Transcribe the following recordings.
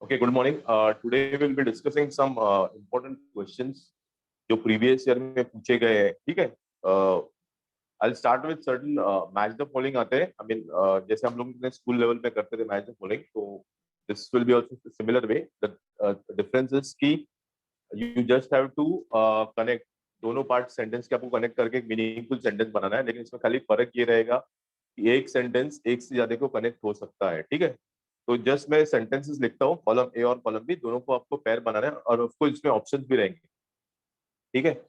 Okay, good morning. Today we'll be discussing some important questions जो previous year में पूछे गए हैं, ठीक है? I'll start with certain match the following आते हैं. I mean, जैसे हम लोग अपने school level पे करते थे match the following, तो this will be also similar way. The difference is कि you just have to connect दोनों पार्ट सेंटेंस के आपको कनेक्ट करके एक मीनिंगफुल सेंटेंस बनाना है, लेकिन इसमें खाली फर्क ये रहेगा कि एक सेंटेंस एक से ज्यादा को कनेक्ट हो सकता है, ठीक है? तो जस्ट मैं सेंटेंसेस लिखता हूँ, कॉलम ए और कॉलम बी दोनों को आपको पैर बनाना है और उसको इसमें ऑप्शंस भी रहेंगे, ठीक है?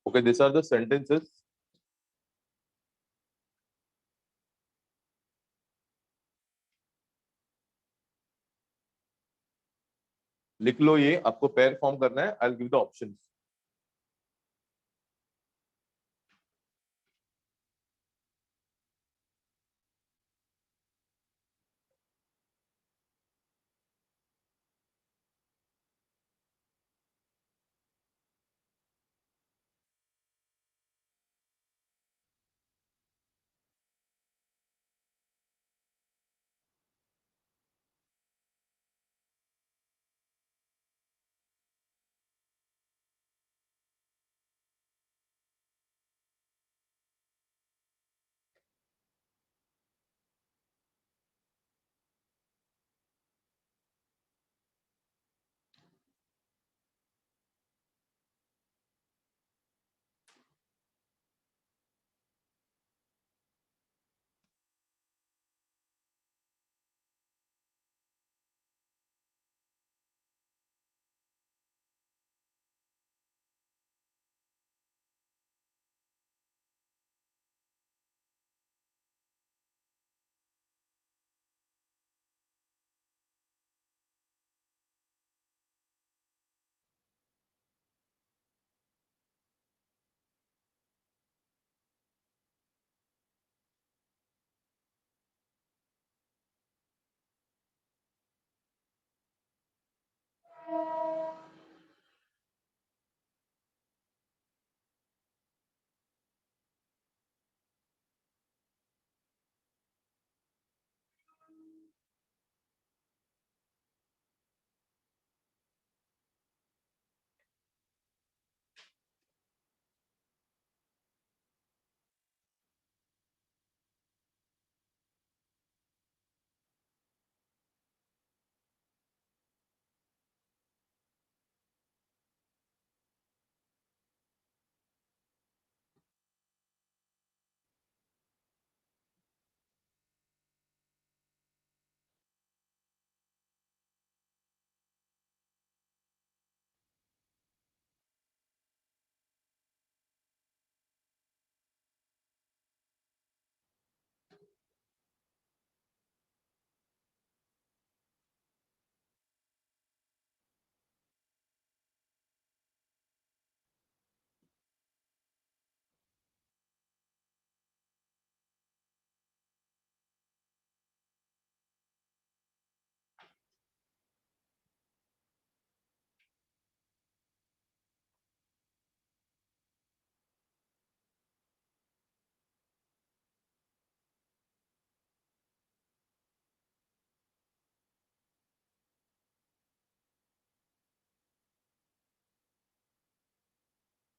Okay, these are the sentences. लिख लो, ये आपको पेयर फॉर्म करना है. I'll give the options.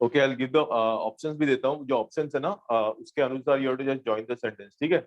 Okay, I will give the options भी देता हूँ. जो ऑप्शंस है ना, उसके अनुसार you have to just join the sentence. ठीक है.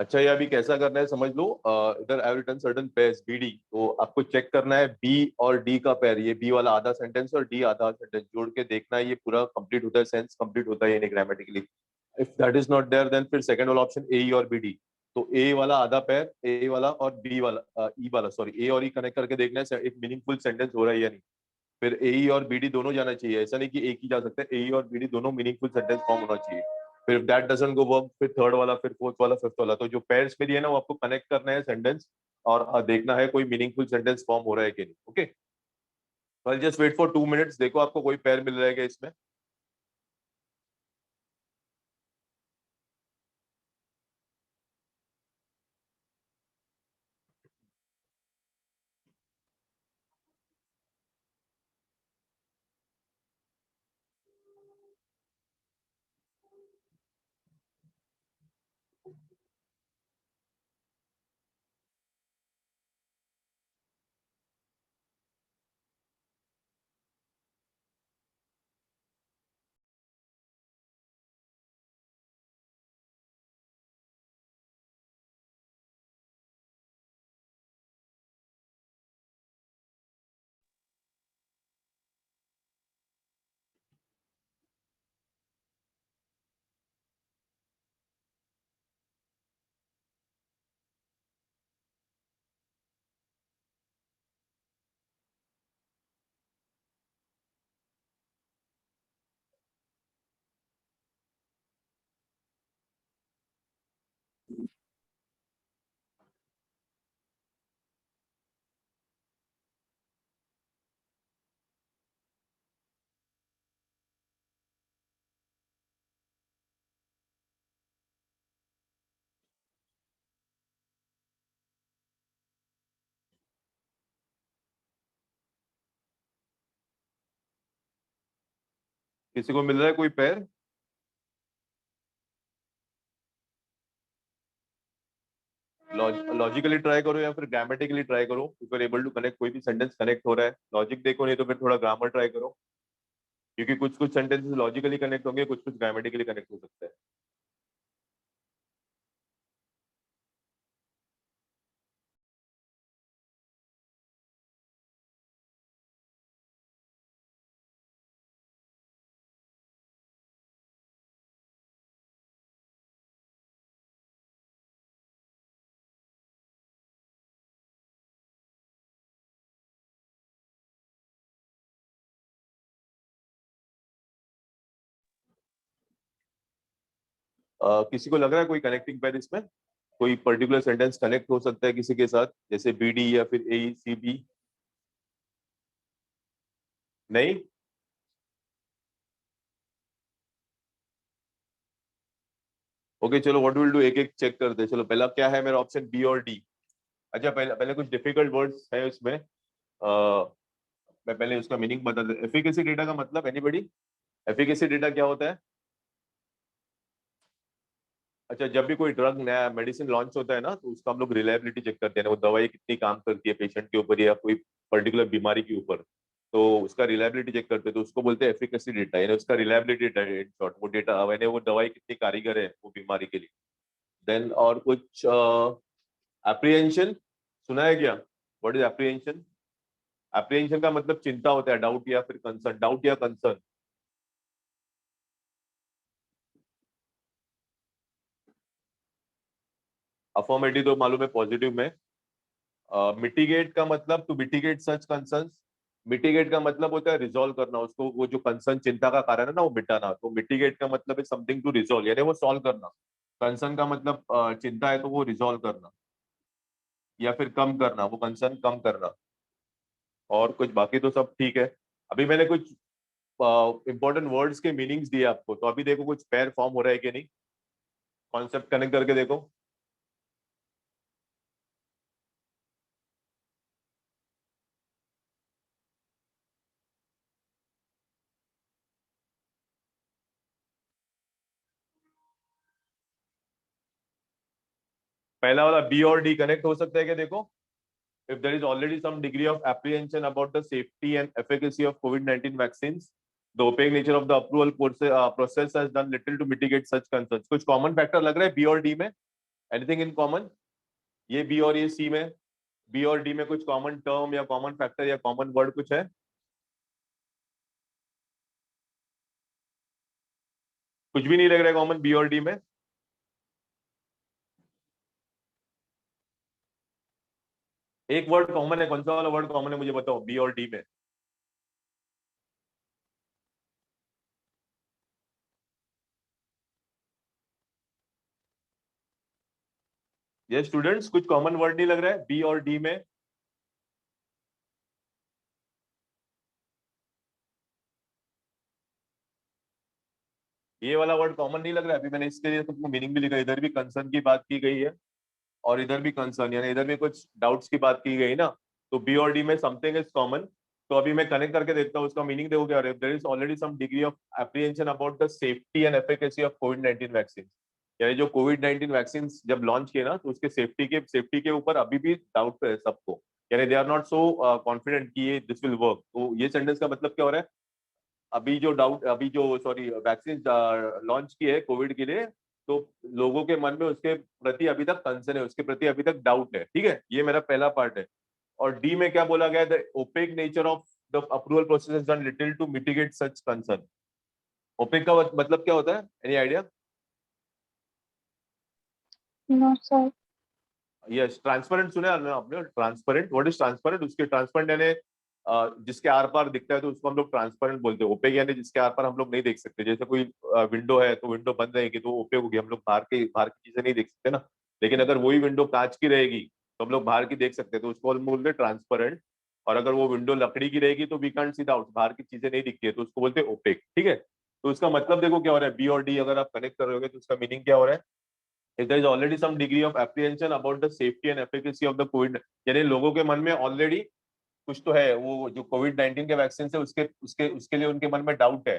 अच्छा, ये अभी कैसा करना है समझ लो। इधर I return certain pairs B D, तो आपको चेक करना है बी और डी का पेयर, ये बी वाला आधा सेंटेंस और डी आधा सेंटेंस जोड़ के देखना है ये पूरा कंप्लीट होता है, सेंस कंप्लीट होता है ये grammatically. If that is not there then फिर सेकंड वाला ऑप्शन ए और बी डी। तो ए वाला आधा पेयर, ए वाला और बी वाला ई वाला, सॉरी ए और ई कनेक्ट करके देखना है एक मीनिंगफुल सेंटेंस हो रहा है या नहीं। फिर ए ई और बी डी दोनों जाना चाहिए, ऐसा नहीं कि एक ही जा सकता है, ए ई और बी डी दोनों मीनिंगफुल सेंटेंस फॉर्म होना चाहिए। फिर दैट डजंट गो वर्क, फिर थर्ड वाला, फिर फोर्थ वाला, फिफ्थ वाला। तो जो पेयर्स में दिए ना वो आपको कनेक्ट करना है सेंटेंस, और देखना है कोई मीनिंगफुल सेंटेंस फॉर्म हो रहा है कि नहीं। Okay, I just wait for 2 minutes, देखो आपको कोई पेयर मिल रहा है क्या इसमें। किसी को मिल रहा है कोई पेयर? लॉजिकली ट्राई करो या फिर ग्रामेटिकली ट्राई करो, if you are able to connect, कोई भी सेंटेंस कनेक्ट हो रहा है लॉजिक देखो, नहीं तो फिर थोड़ा ग्रामर ट्राई करो, क्योंकि कुछ कुछ सेंटेंसेस लॉजिकली कनेक्ट होंगे, कुछ कुछ ग्रामेटिकली कनेक्ट हो सकते हैं। किसी को लग रहा है कोई कनेक्टिंग पेयर इसमें, कोई पर्टिकुलर सेंटेंस कनेक्ट हो सकता है किसी के साथ, जैसे बी डी या फिर ए सी बी? नहीं? ओके चलो, व्हाट विल डू, एक एक चेक करते हैं। चलो पहला क्या है मेरा ऑप्शन, बी और डी। अच्छा, पहले पहले कुछ डिफिकल्ट वर्ड्स है उसमें। मैं पहले उसका मीनिंग बता देता। एफिकेसी डेटा का मतलब, एनीबॉडी? एफिकेसी डेटा क्या होता है? अच्छा, जब भी कोई ड्रग नया मेडिसिन लॉन्च होता है ना, तो उसका हम लोग रिलायबिलिटी चेक करते हैं ना, वो दवाई कितनी काम करती है पेशेंट के ऊपर या कोई पर्टिकुलर बीमारी के ऊपर, तो उसका रिलायबिलिटी चेक करते हैं, तो उसको बोलते हैं एफिकेसी डेटा, यानी उसका रिलायबिलिटी डेटा इन शॉर्ट, वो डेटा यानी वो दवाई कितनी कारीगर है वो बीमारी के लिए। देन और कुछ एप्रीहेंशन सुना है क्या? What is apprehension? एप्रीहेंशन का मतलब चिंता होता है, डाउट या फिर कंसर्न, डाउट या कंसर्न। अफर्मेटिव तो मालूम है, पॉजिटिव में। मिटिगेट का मतलब, to mitigate such concern. Mitigate का मतलब होता है रिजॉल्व करना उसको, वो जो कंसर्न चिंता का कारण है ना वो मिटाना, तो मिटिगेट का मतलब है समथिंग टू रिजॉल्व, यानी वो सॉल्व करना। कंसर्न का मतलब चिंता है तो वो रिजॉल्व करना, या फिर कम करना, वो कंसर्न कम करना। और कुछ बाकी तो सब ठीक है। अभी मैंने कुछ इंपॉर्टेंट वर्ड्स के मीनिंग्स दिए आपको, तो अभी देखो कुछ पेयर फॉर्म हो रहा है कि नहीं, कॉन्सेप्ट कनेक्ट करके देखो। पहला वाला बी और डी कनेक्ट हो सकता है क्या, देखो। If there is already some degree of apprehension about the safety and efficacy of COVID-19 vaccines, the opaque nature of the approval process has done little to mitigate such concerns. कुछ common factor लग रहा है B और D में? Anything in common? ये B और ये सी में, बी और डी में कुछ कॉमन टर्म या कॉमन फैक्टर या कॉमन वर्ड कुछ है? कुछ भी नहीं लग रहा है कॉमन बी और डी में? एक वर्ड कॉमन है, कौन सा वाला वर्ड कॉमन है मुझे बताओ बी और डी में? ये स्टूडेंट्स कुछ कॉमन वर्ड नहीं लग रहा है बी और डी में? ये वाला वर्ड कॉमन नहीं लग रहा है? अभी मैंने इसके लिए तुमको मीनिंग भी लिखा है, इधर भी कंसर्न की बात की गई है और इधर भी कंसर्न, यानी इधर भी कुछ डाउट्स की बात की गई ना, तो बी और डी में समथिंग इज कॉमन। तो अभी मैं कनेक्ट करके देखता हूँ उसका मीनिंग, देखो क्या है। There is already some degree of apprehension about the safety and efficacy of कोविड-19 वैक्सीन। यानी जो कोविड-19 वैक्सीन जब लॉन्च किए ना, तो उसके सेफ्टी के ऊपर अभी भी डाउट है सबको, यानी they are not so confident कि ये दिस विल वर्क। तो ये सेंटेंस का मतलब क्या हो रहा है? अभी जो सॉरी वैक्सीन लॉन्च की है कोविड के लिए, तो लोगों के मन में उसके प्रति अभी तक कंसर्न है, उसके प्रति अभी तक डाउट है। ठीक है, ये मेरा पहला पार्ट है। और डी में क्या बोला गया? The opaque nature of the approval process is done little to mitigate such concern. Opaque का मतलब क्या होता है? Any idea? No sir. Yes, transparent सुना है आपने? Transparent, what is transparent? उसके ट्रांसपेरेंट यानी जिसके आर पार दिखता है तो उसको हम लोग ट्रांसपेरेंट बोलते हैं। ओपेक यानी जिसके आर पार हम लोग नहीं देख सकते। जैसे कोई विंडो है तो विंडो बंद रहेगी तो ओपेक होगी, हम लोग बाहर की चीजें नहीं देख सकते ना। लेकिन अगर वही विंडो कांच की रहेगी तो हम लोग बाहर की देख सकते हैं, तो उसको हम बोलते हैं ट्रांसपेरेंट। और अगर वो विंडो लकड़ी की रहेगी तो we can't see the out, बाहर की चीजें नहीं दिखती है, तो उसको बोलते हैं ओपेक। ठीक है, तो उसका मतलब देखो क्या हो रहा है, बी और डी अगर आप कनेक्ट करोगे तो उसका मीनिंग क्या हो रहा है? If there is already some degree of apprehension about the safety and efficacy of the COVID, यानी लोगों के मन में ऑलरेडी कुछ तो है, वो जो कोविड-19 के वैक्सीन से उसके उसके उसके लिए उनके मन में डाउट है।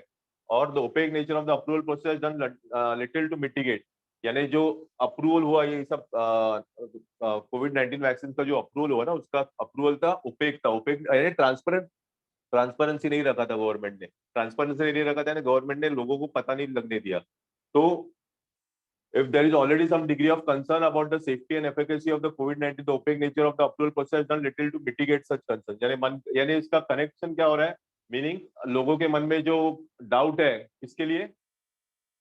और the opaque nature of the approval process done little to mitigate, यानी जो अप्रूवल हुआ ये सब कोविड-19 वैक्सीन का जो अप्रूवल हुआ ना, उसका अप्रूवल था ओपेक, था ओपेक यानी ट्रांसपेरेंट। ट्रांसपेरेंसी नहीं रखा था गवर्नमेंट ने, ट्रांसपेरेंसी नहीं रखा था यानी गवर्नमेंट ने लोगों को पता नहीं लगने दिया। तो if there is already some degree of concern about the safety and efficacy of the COVID-19, the opaque nature of the approval process done little to mitigate such concern। यानी इसका कनेक्शन क्या हो रहा है? मीनिंग लोगों के मन में जो डाउट है, किसके लिए?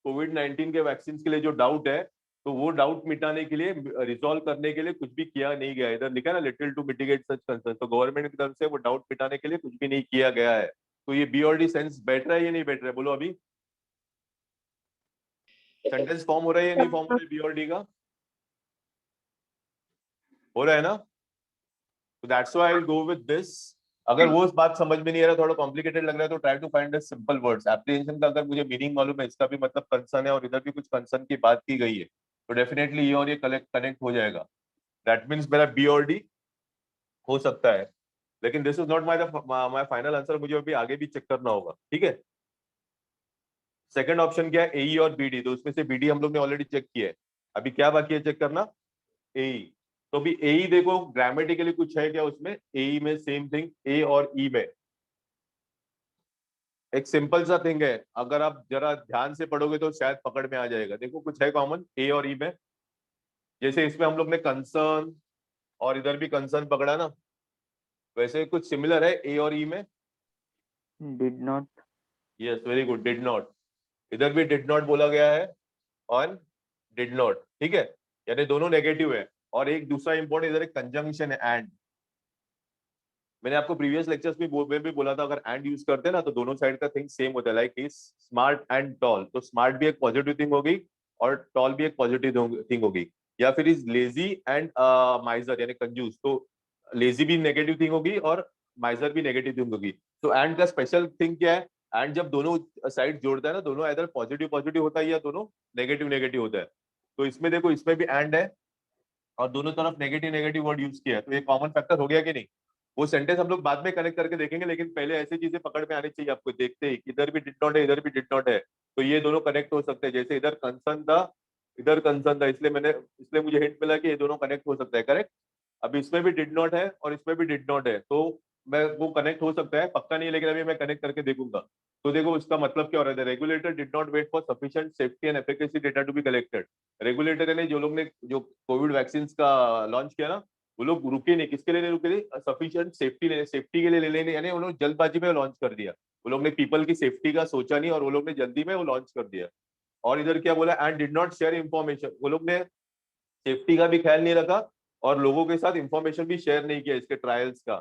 कोविड-19 के वैक्सीन के लिए जो डाउट है, तो वो डाउट मिटाने के लिए, रिजॉल्व करने के लिए कुछ भी किया नहीं गया। इधर लिखा है ना little to mitigate such concern, तो गवर्नमेंट की तरफ से वो डाउट मिटाने के लिए कुछ भी नहीं किया गया है। तो ये बी और डी सेंस बैठ रहा है या नहीं बैठ रहा है? बोलो अभी, सेंटेंस फॉर्म हो रहा है या नहीं फॉर्म हो रहा है बी और डी का? हो रहा है ना? तो that's why I will go with this. अगर वो बात समझ में नहीं आ रहा, थोड़ा कॉम्प्लिकेटेड लग रहा है, तो try to find the simple words. Apprehension का अगर मुझे मीनिंग मालूम है, इसका भी मतलब कंसर्न है और इधर भी कुछ कंसर्न की बात की गई है, तो डेफिनेटली ये और ये कनेक्ट हो जाएगा। दैट मीन्स मेरा बी और डी हो सकता है, लेकिन this is not my final answer, मुझे अभी आगे भी चेक करना होगा। ठीक है, सेकंड ऑप्शन क्या है? एई और बीडी, तो उसमें से बीडी हम लोग ने ऑलरेडी चेक किया है, अभी क्या बाकी है चेक करना? एई। तो अभी एई देखो ग्रामेटिकली कुछ है क्या उसमें? एई में सेम थिंग, ए और ई में एक सिंपल सा थिंग है, अगर आप जरा ध्यान से पढ़ोगे तो शायद पकड़ में आ जाएगा। देखो कुछ है कॉमन ए और ई में, जैसे इसमें हम लोग ने कंसर्न और इधर भी कंसर्न पकड़ा ना, वैसे कुछ सिमिलर है ए और ई में। Did not. Yes, very good, did not. इधर भी डिड नॉट बोला गया है और डिड नॉट। ठीक है, यानी दोनों नेगेटिव है। और एक दूसरा इंपॉर्टेंट इधर एक कंजंक्शन है, एंड। मैंने आपको प्रीवियस लेक्चर्स में भी बोला था, अगर एंड यूज करते हैं ना तो दोनों साइड का थिंग सेम होता है, like is smart and tall. तो स्मार्ट भी एक पॉजिटिव थिंग होगी और टॉल भी एक पॉजिटिव थिंग होगी। या फिर इज लेजी एंड माइजर यानी कंजूस, तो लेजी भी नेगेटिव थिंग होगी और माइजर भी नेगेटिव थिंग होगी। तो एंड का स्पेशल थिंग क्या है? एंड जब दोनों साइड जोड़ता है ना, दोनों इधर पॉजिटिव पॉजिटिव होता है या दोनों नेगेटिव नेगेटिव होता है। तो इसमें देखो, इसमें भी एंड है और दोनों तरफ नेगेटिव नेगेटिव वर्ड यूज किया है, तो ये कॉमन फैक्टर हो गया कि नहीं? वो सेंटेंस हम लोग बाद में कनेक्ट करके देखेंगे, लेकिन पहले ऐसी चीजें पकड़ में आनी चाहिए आपको। देखते ही इधर भी डिड नॉट है, इधर भी डिड नॉट है, तो ये दोनों कनेक्ट हो सकते हैं। जैसे इधर कंसर्न था, इधर कंसर्न था, इसलिए मुझे हिंट मिला कि ये दोनों कनेक्ट हो सकता है। करेक्ट। अब इसमें भी डिड नॉट है और इसमें भी डिड नॉट है, तो मैं वो कनेक्ट हो सकता है, पक्का नहीं है, लेकिन अभी मैं कनेक्ट करके देखूंगा। तो देखो उसका मतलब क्या हो रहा है, regulator did not wait for sufficient safety and efficacy data to be collected. Regulator ने जो लोग ने जो कोविड वैक्सीन का लॉन्च किया ना, वो लोग रुके नहीं, किसके लिए नहीं रुके थे, सफिशिएंट सेफ्टी के लिए लेने, यानी उन्होंने जल्दबाजी में लॉन्च कर दिया। वो लोग ने पीपल की सेफ्टी का सोचा नहीं और वो लोग ने जल्दी में वो लॉन्च कर दिया। और इधर क्या बोला, and did not share information, वो लोग ने सेफ्टी का भी ख्याल नहीं रखा और लोगों के साथ इंफॉर्मेशन भी शेयर नहीं किया इसके ट्रायल्स का।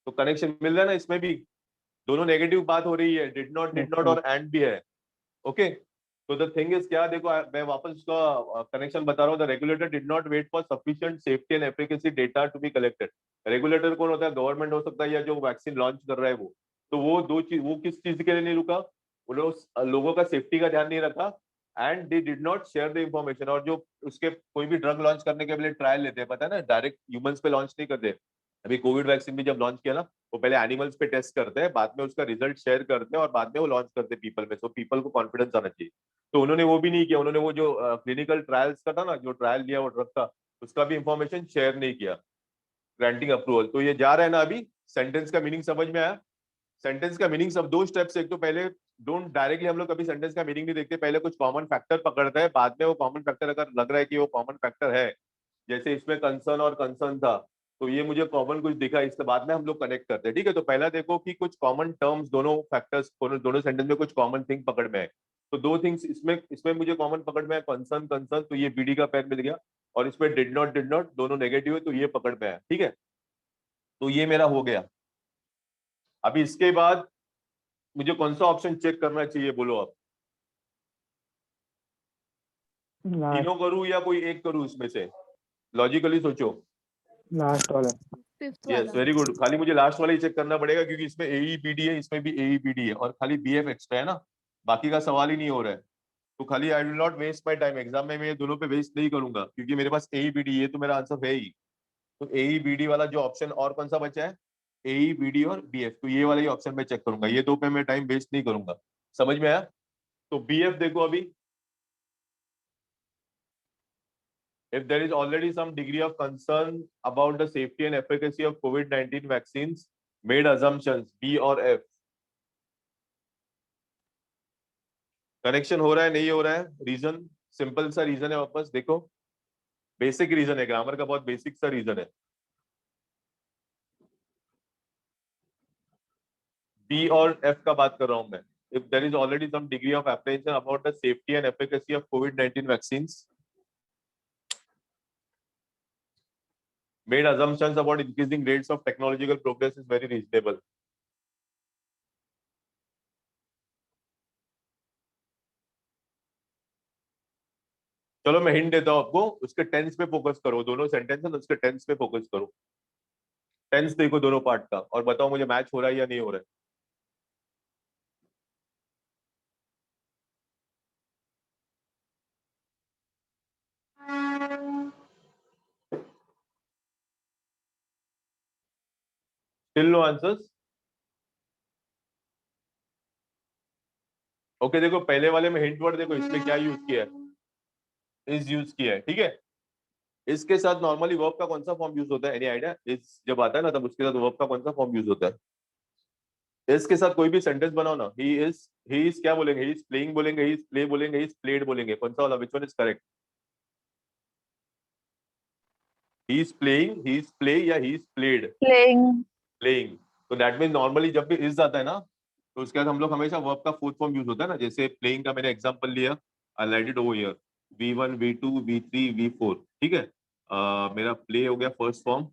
तो कनेक्शन मिल रहा है ना इसमें भी, दोनों नेगेटिव बात हो रही है, डिड नॉट yes, और एंड भी है। ओके, तो द थिंग इज क्या, देखो मैं वापस उसका कनेक्शन बता रहा हूँ। The regulator did not wait for sufficient safety and efficacy data to be collected. Regulator कौन होता है, गवर्नमेंट हो सकता है या जो वैक्सीन लॉन्च कर रहा है वो। तो वो दो चीज, वो किस चीज के लिए नहीं रुका, वो लोगों का सेफ्टी का ध्यान नहीं रखा, and they did not share the information. और जो उसके कोई भी ड्रग लॉन्च करने के लिए ट्रायल लेते हैं, पता है ना, डायरेक्ट ह्यूमंस पे लॉन्च नहीं करते। अभी कोविड वैक्सीन भी जब लॉन्च किया ना, वो पहले एनिमल्स पे टेस्ट करते हैं, बाद में उसका रिजल्ट शेयर करते हैं और बाद में वो लॉन्च करते हैं पीपल में, सो पीपल को कॉन्फिडेंस आना चाहिए। तो उन्होंने वो भी नहीं किया, उन्होंने वो जो क्लिनिकल ट्रायल्स का था ना, जो ट्रायल लिया वो ड्रग का, उसका भी इंफॉर्मेशन शेयर नहीं किया, ग्रांटिंग अप्रूवल। तो ये जा रहा है ना अभी, सेंटेंस का मीनिंग समझ में आया। सेंटेंस का मीनिंग सब दो स्टेप्स, एक तो पहले डोंट डायरेक्टली, हम लोग कभी सेंटेंस का मीनिंग नहीं देखते, पहले कुछ कॉमन फैक्टर पकड़ते हैं, बाद में वो कॉमन फैक्टर अगर लग रहा है कि वो कॉमन फैक्टर है, जैसे इसमें कंसर्न और कंसर्न था, तो ये मुझे कॉमन कुछ दिखा, इसके बाद में हम लोग कनेक्ट करते हैं। ठीक है, तो पहला देखो कि कुछ कॉमन टर्म्स, दोनों फैक्टर्स, दोनों सेंटेंस में कुछ कॉमन थिंग पकड़ में है। तो दो थिंग्स इसमें इसमें मुझे कॉमन पकड़ में है, कंसर्न कंसर्न, तो ये बीडी का पैर मिल गया। और इसमें डिड नॉट दोनों नेगेटिव है, तो ये पकड़ में है। ठीक है, तो ये मेरा हो गया। अभी इसके बाद मुझे कौन सा ऑप्शन चेक करना चाहिए, बोलो आप। last तीनों करूं या कोई एक करूं इसमें से, लॉजिकली सोचो। last वाला। फिफ्थ यस, वाला। वेरी गुड, खाली मुझे लास्ट वाला ही चेक करना पड़ेगा क्योंकि इसमें एईपीडी है, इसमें भी एईपीडी है, और खाली बीएफ एक्स्ट्रा है ना, बाकी का सवाल ही नहीं हो रहा है। तो खाली I will not waste my time, exam में मैं ये दोनों पे वेस्ट नहीं करूंगा क्योंकि मेरे पास एईपीडी, ये तो मेरा आंसर है ही। तो एईपीडी वाला जो ऑप्शन, और कौन सा बचा है, एईपीडी और बीएफ, तो ये वाला ही ऑप्शन मैं चेक करूंगा, ये दो पे मैं टाइम वेस्ट नहीं करूंगा। समझ में आया। तो बीएफ देखो अभी, if there is already some degree of concern about the safety and efficacy of COVID-19 vaccines, made assumptions B और F। कनेक्शन हो रहा है नहीं हो रहा है, रीजन सिंपल सा रीजन है, वापस देखो, बेसिक रीजन है, ग्रामर का बहुत बेसिक सा रीजन है। बी और एफ का बात कर रहा हूं मैं। If there is already some degree of apprehension about the safety and efficacy of COVID-19 vaccines, made assumptions about increasing rates of technological progress is very reasonable। चलो मैं हिंट देता हूं आपको, उसके टेंस पे फोकस करो, दोनों सेंटेंस है उसके टेंस पे फोकस करो। टेंस देखो दोनों पार्ट का और बताओ मुझे मैच हो रहा है या नहीं हो रहा है। Still no answers. ओके, देखो पहले वाले में हिंट वर्ड देखो, इसमें क्या यूज किया है, इज यूज किया है। ठीक है, इसके साथ नॉर्मली वर्ब का कौन सा फॉर्म यूज होता है, एनी आइडिया, इस जब आता है ना तब उसके साथ वर्ब का कौन सा फॉर्म यूज होता है। इसके साथ कोई भी सेंटेंस बनाओ ना, ही इज क्या बोलेंगे, ही इज प्लेइंग बोलेंगे, ही इज प्ले बोलेंगे, ही इज प्लेड बोलेंगे, कौन सा वाला, which one is correct. He is playing, he is play या he is played. Playing. Playing. तो दैट मीन नॉर्मली जब भी इज आता है ना, तो उसके बाद हम लोग हमेशा वर्ब का फोर्थ फॉर्म यूज होता है ना, जैसे प्लेइंग का मैंने एग्जांपल लिया, I write it over here, V1 V2 V3 V4। ठीक है, मेरा प्ले हो गया फर्स्ट फॉर्म,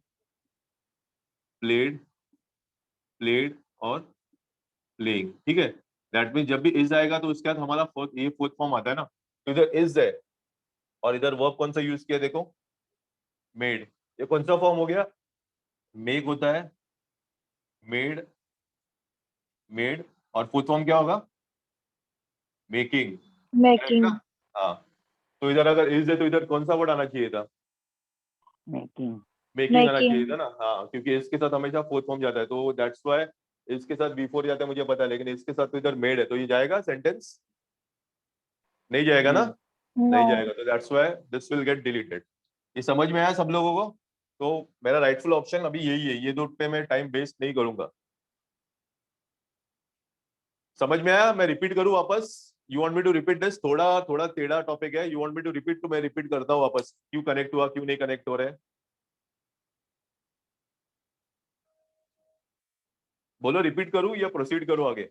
प्लेड, प्लेड और प्लेइंग। ठीक है, दैट मीन जब भी इज आएगा तो उसके बाद हमारा फोर्थ, ये फोर्थ फॉर्म आता है ना, तो इधर इज है और इधर वर्ब कौन सा यूज किया, देखो मेड। ये कौन सा फॉर्म हो गया, मेक होता है, मेड, मेड, और फोर्थ फॉर्म क्या होगा, मेकिंग। करेक्ट ना। मेकिंग। हाँ, तो इधर अगर इज है तो इधर कौन सा वर्ड आना चाहिए था, making मेकिंग आना चाहिए मेकिंग। था ना। हाँ, क्योंकि इसके साथ हमेशा फोर्थ फॉर्म जाता है, तो दैट्स व्हाई इसके साथ बिफोर जाता है, मुझे पता है, लेकिन इसके साथ तो इधर मेड है, तो ये जाएगा सेंटेंस, नहीं जाएगा ना, no नो। नहीं जाएगा, तो that's why this will get deleted. ये समझ में आया सब लोगों को। तो मेरा राइटफुल ऑप्शन अभी यही है, ये दो पे मैं टाइम वेस्ट नहीं करूंगा। समझ में आया? मैं रिपीट करूं वापस? You want me to repeat this? थोड़ा थोड़ा टेढ़ा टॉपिक है, you want me to repeat? तो मैं रिपीट करता हूँ वापस, क्यों कनेक्ट हुआ क्यों नहीं कनेक्ट हो रहा है। बोलो रिपीट करूं या प्रोसीड करूं आगे?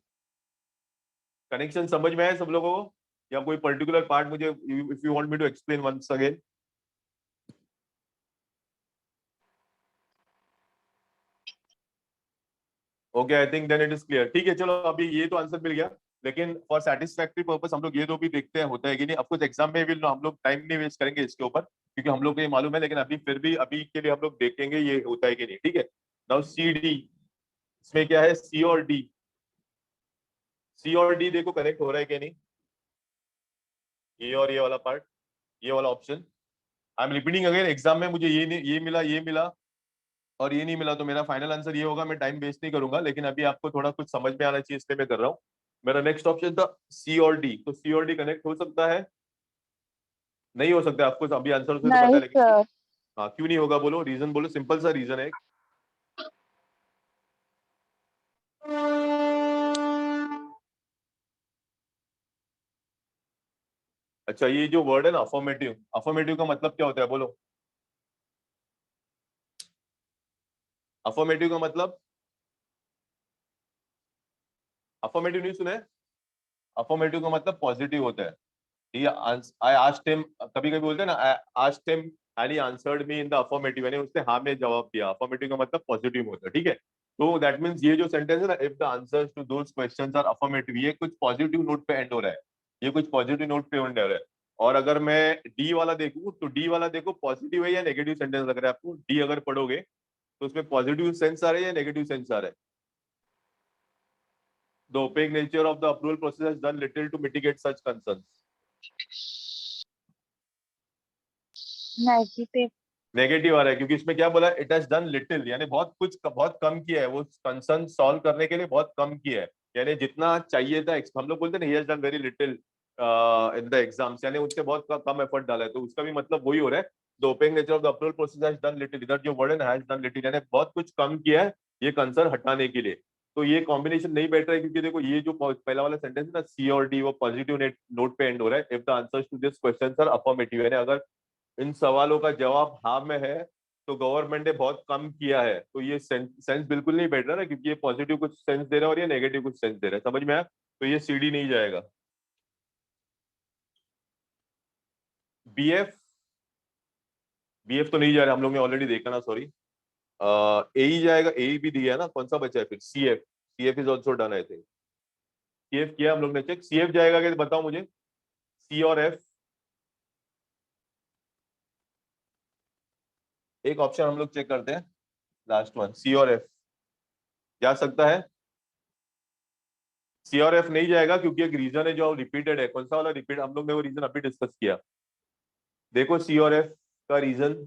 कनेक्शन समझ में आया सब लोगों को, या कोई पर्टिकुलर पार्ट मुझे, if you want me to explain once again? Okay, I think then it is clear. ठीक है, चलो अभी ये तो आंसर मिल गया, लेकिन फॉर सेटिस्फैक्टरी पर्पस हम लोग ये दो भी देखते हैं होता है कि नहीं। अब कुछ एग्जाम में भी हम लोग टाइम नहीं वेस्ट करेंगे इसके ऊपर, क्योंकि हम लोग को ये मालूम है, लेकिन अभी फिर भी अभी के लिए हम लोग देखेंगे ये होता है कि नहीं। ठीक है, नाउ सी डी, इसमें क्या है, सी और डी। सी और डी देखो कनेक्ट हो रहा है कि नहीं, ये और ये वाला पार्ट, ये वाला option. I am repeating again, exam में मुझे ये नहीं, ये मिला और ये नहीं मिला, तो मेरा फाइनल आंसर ये होगा। मैं टाइम वेस्ट नहीं करूंगा, लेकिन अभी आपको थोड़ा कुछ समझ में आना चाहिए, इसलिए मैं कर रहा हूँ। मेरा नेक्स्ट ऑप्शन था सी और डी, तो सी और डी कनेक्ट हो सकता है, नहीं हो सकता? आपको अभी आंसर से तो पता है, नहीं लेकिन क्यों? सर। हाँ, क्यों नहीं होगा बोलो, रीजन बोलो, सिंपल सा रीजन है। अच्छा, ये जो वर्ड है ना अफर्मेटिव, अफर्मेटिव का मतलब क्या होता है बोलो? अफर्मेटिव का मतलब, अफर्मेटिव नहीं सुना है? अफर्मेटिव का मतलब पॉजिटिव होता है। ये आई आस्क्ड हिम, कभी कभी बोलते हैं ना, I asked him and he answered me in the affirmative, यानी उसने हाँ में जवाब दिया। अफर्मेटिव का मतलब पॉजिटिव होता है, ठीक है। तो दैट मींस ये जो सेंटेंस है ना, if the answers to those questions are affirmative, ये कुछ पॉजिटिव नोट पे एंड हो रहा है, ये कुछ पॉजिटिव नोट पे एंड हो रहा है। और अगर मैं डी वाला देखूं, तो डी वाला देखो पॉजिटिव है या नेगेटिव सेंटेंस लग रहा है आपको? डी अगर पढ़ोगे तो उसमें पॉजिटिव सेंस आ रहा है या नेगेटिव सेंस आ रहा है? The opaque nature of the approval process has done little to mitigate such concerns. Negative. Negative आ रहा है, क्योंकि इसमें क्या बोला, इट हैज डन लिटिल, यानी बहुत कुछ, बहुत कम किया है, वो कंसर्न सॉल्व करने के लिए बहुत कम किया है, यानी जितना चाहिए था। हम लोग बोलते हैं he has done very little in the exams, यानी उसने बहुत कम एफर्ट डाला है, तो उसका भी मतलब वही हो रहा है। The opaque nature of the approval process has done little, इधर जो वर्ड है हैज डन लिटिल, यानी बहुत कुछ कम किया है ये कंसर्न हटाने के लिए। तो ये कॉम्बिनेशन नहीं बैठ रहा है, क्योंकि देखो ये जो पहला वाला सेंटेंस है ना, सी और डी, वो पॉजिटिव नोट पे एंड हो रहा है। If the answers to this questions are affirmative, यानी अगर इन सवालों का जवाब हाँ में है, तो गवर्नमेंट ने बहुत कम किया है। तो ये सेंस बिल्कुल नहीं बैठ रहा ना, क्योंकि ये पॉजिटिव कुछ सेंस दे रहा है और ये नेगेटिव कुछ सेंस दे रहा है। समझ में आया? तो ये सीडी नहीं जाएगा। बीएफ, बीएफ तो नहीं जा रहा, हम लोग ने ऑलरेडी देखा ना, सॉरी। ए ही जाएगा, ए ही भी दिया है ना, कौन सा बचा है फिर? CF, CF is also done I think. CF किया हम लोग ने चेक, सीएफ जाएगा क्या बताओ मुझे, सी और एफ। एक ऑप्शन हम लोग चेक करते हैं, लास्ट वन, सी और एफ जा सकता है? सी और एफ नहीं जाएगा, क्योंकि एक रीजन है जो रिपीटेड है। कौन सा वाला रिपीट? हम लोग ने वो रीजन अभी डिस्कस किया। देखो सी और एफ का रीजन,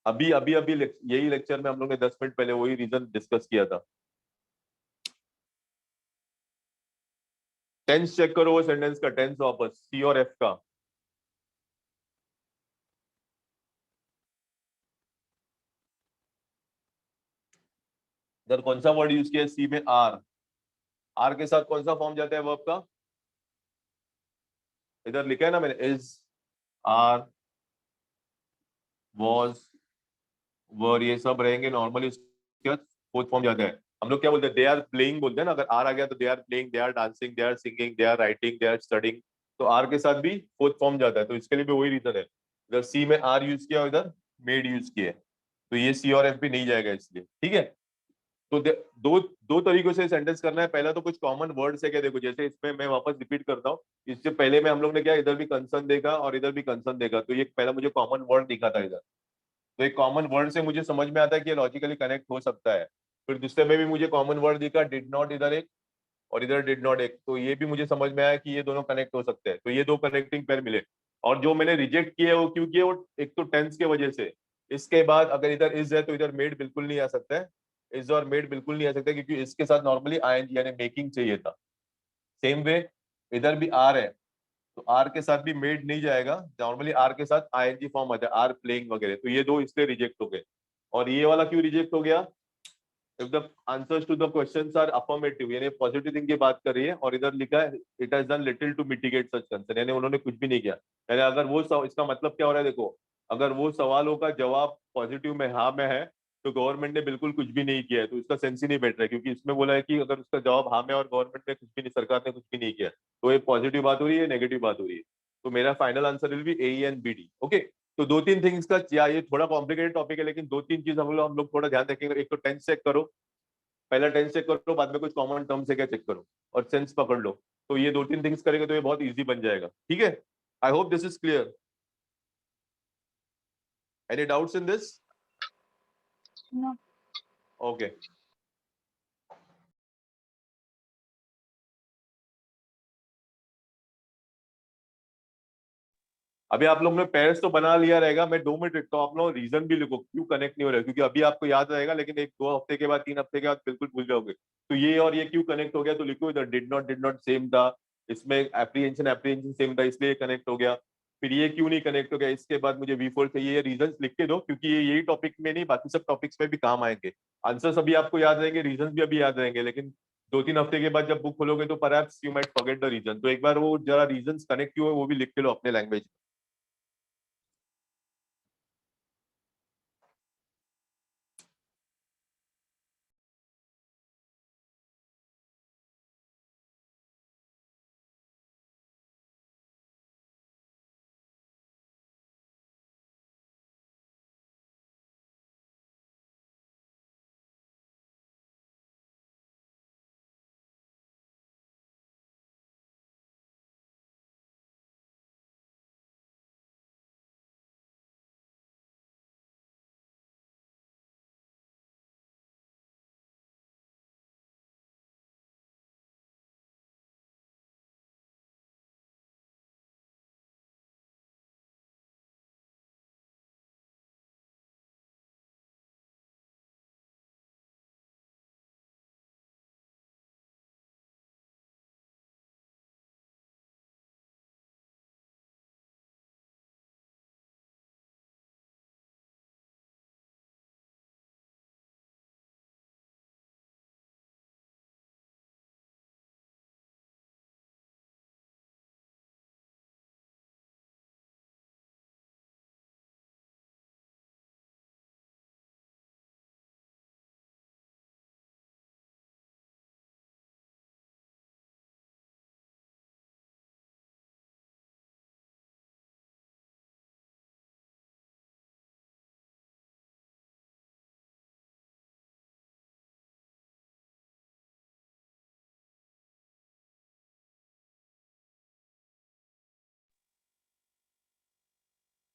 अभी अभी अभी यही लेक्चर में हम लोग ने 10 मिनट पहले वही रीजन डिस्कस किया था। टेंस चेक करो, वो सेंटेंस का टेंस वापस, सी और एफ का। इधर कौन सा वर्ड यूज किया है? सी में आर, आर के साथ कौन सा फॉर्म जाता है वर्ब का? इधर लिखा है ना मैंने, इज, आर, वॉज, वर, ये सब रहेंगे नॉर्मली, उसके बाद फोर्थ फॉर्म जाता है। हम लोग क्या बोलते हैं? दे आर प्लेइंग बोलते हैं ना, अगर आर आ गया तो they are playing, they are dancing, they are singing, they are writing, they are studying. तो आर के साथ भी फोर्थ फॉर्म जाता है, तो इसके लिए भी वही रीजन है। इधर सी में आर यूज किया, इधर मेड यूज किया, तो ये सी और एफ भी नहीं जाएगा इसलिए, ठीक है। तो दो दो तरीकों से सेंटेंस करना है। पहला तो कुछ कॉमन वर्ड है क्या, देखो जैसे इसमें मैं वापस रिपीट करता हूँ, इससे पहले में हम लोग ने क्या, इधर भी कंसर्न देखा और इधर भी कंसर्न देखा, तो ये पहला मुझे कॉमन वर्ड दिखा था इधर, तो एक कॉमन वर्ड से मुझे समझ में आता है कि ये लॉजिकली कनेक्ट हो सकता है। फिर दूसरे में भी मुझे कॉमन वर्ड दिखा, डिड नॉट इधर एक और इधर डिड नॉट एक, तो ये भी मुझे समझ में आया कि ये दोनों कनेक्ट हो सकते हैं, तो ये दो कनेक्टिंग पेयर मिले। और जो मैंने रिजेक्ट किया वो क्यों किया? वो एक तो टेंस के वजह से, इसके बाद अगर इधर इज है तो इधर मेड बिल्कुल नहीं आ सकता है, इज और मेड बिल्कुल नहीं आ सकता, क्योंकि इसके साथ नॉर्मली आईएनजी यानी मेकिंग चाहिए था। सेम वे इधर भी आर है, तो आर के साथ भी मेड नहीं जाएगा, नॉर्मली आर के साथ आईएनजी फॉर्म आता है, आर प्लेइंग वगैरह, तो ये दो इसलिए रिजेक्ट हो गए। और ये वाला क्यों रिजेक्ट हो गया? If the answers to the questions are affirmative, यानी पॉजिटिव थिंग की बात कर रही है, और इधर लिखा है it has done little to mitigate such concern, यानी उन्होंने कुछ भी नहीं किया। यानी अगर वो इसका मतलब क्या हो रहा है देखो, अगर वो सवालों का जवाब पॉजिटिव में हाँ में है, तो गवर्नमेंट ने बिल्कुल कुछ भी नहीं किया है, तो इसका सेंस ही नहीं बैठ रहा है, क्योंकि इसमें बोला है कि अगर उसका जवाब हाँ में और गवर्नमेंट ने कुछ भी नहीं, सरकार ने कुछ भी नहीं किया, तो ये पॉजिटिव बात हो रही है, नेगेटिव बात हो रही है। तो मेरा final answer will be A and B D. Okay, तो दो तीन थिंग्स का, या ये थोड़ा कॉम्प्लिकेटेड टॉपिक है, लेकिन दो तीन चीज हम लोग थोड़ा ध्यान रखेंगे। एक तो टेंस चेक करो, पहला टेंस चेक करो, बाद में कुछ कॉमन टर्म्स है क्या चेक करो, और सेंस पकड़ लो। तो ये दो तीन थिंग्स करेंगे तो ये बहुत इजी बन जाएगा, ठीक है। I hope this is clear. Any doubts in this? No. Okay. अभी आप लोग ने पेयर्स तो बना लिया रहेगा, मैं 2 मिनट लिखता हूँ, आप लोग रीजन भी लिखो क्यों कनेक्ट नहीं हो रहा है, क्योंकि अभी आपको याद रहेगा, लेकिन एक 2 हफ्ते के बाद, 3 हफ्ते के बाद बिल्कुल भूल जाओगे। तो ये और ये क्यों कनेक्ट हो गया, तो लिखो इधर डिड नॉट सेम था, इसमें एप्रीहेंशन एप्रीहेंशन सेम था, इसलिए कनेक्ट हो गया। फिर ये क्यों नहीं कनेक्ट हो गया, इसके बाद मुझे V4 चाहिए, ये रीजन लिख के दो, क्योंकि ये यही टॉपिक में नहीं, बाकी सब टॉपिक्स में भी काम आएंगे। आंसर्स अभी आपको याद रहेंगे, रीजन भी अभी याद रहेंगे, लेकिन 2-3 हफ्ते के बाद जब बुक खोलोगे तो perhaps you might forget the reason, तो एक बार वो जरा रीजन कनेक्ट क्यों है वो भी लिख के लो अपने लैंग्वेज।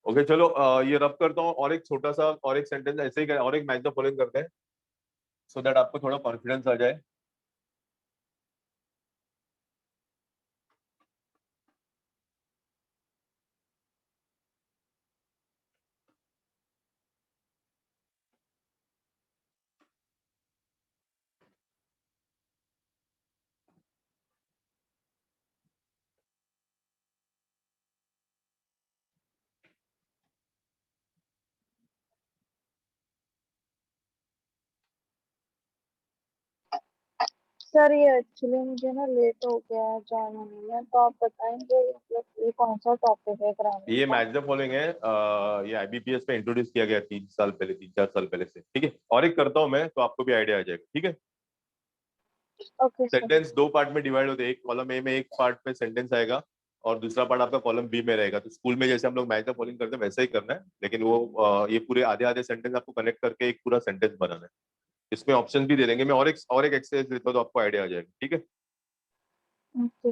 ओके चलो, ये रब करता हूँ, और एक छोटा सा और एक सेंटेंस ऐसे ही और एक मैच द फॉलोइंग करते हैं, सो दैट आपको थोड़ा कॉन्फिडेंस आ जाए। सर ये एक्चुअली मुझे ना लेट हो गया है ज्वाइन होने में, तो आप बताएंगे मतलब ये कौन सा टॉपिक है ग्रामर ये का? मैच द फॉलोइंग है, ये IBPS में इंट्रोड्यूस किया गया 3 साल पहले, 3-4 साल पहले से, ठीक है। और एक करता हूँ मैं, तो आपको भी आइडिया आ जाएगा, ठीक है। Okay sir. सेंटेंस 2 पार्ट में डिवाइड होते हैं, एक कॉलम ए में एक पार्ट में सेंटेंस आएगा, और दूसरा पार्ट आपका कॉलम बी में रहेगा। तो स्कूल में जैसे हम लोग मैच द फॉलोइंग करते हैं वैसा ही करना है, लेकिन वो ये पूरे आधे आधे सेंटेंस आपको कनेक्ट करके एक पूरा सेंटेंस बनाना है। इसमें ऑप्शन भी दे देंगे, मैं और एक एक्सरसाइज देता हूँ तो आपको आइडिया आ जाएगा, ठीक है। ओके।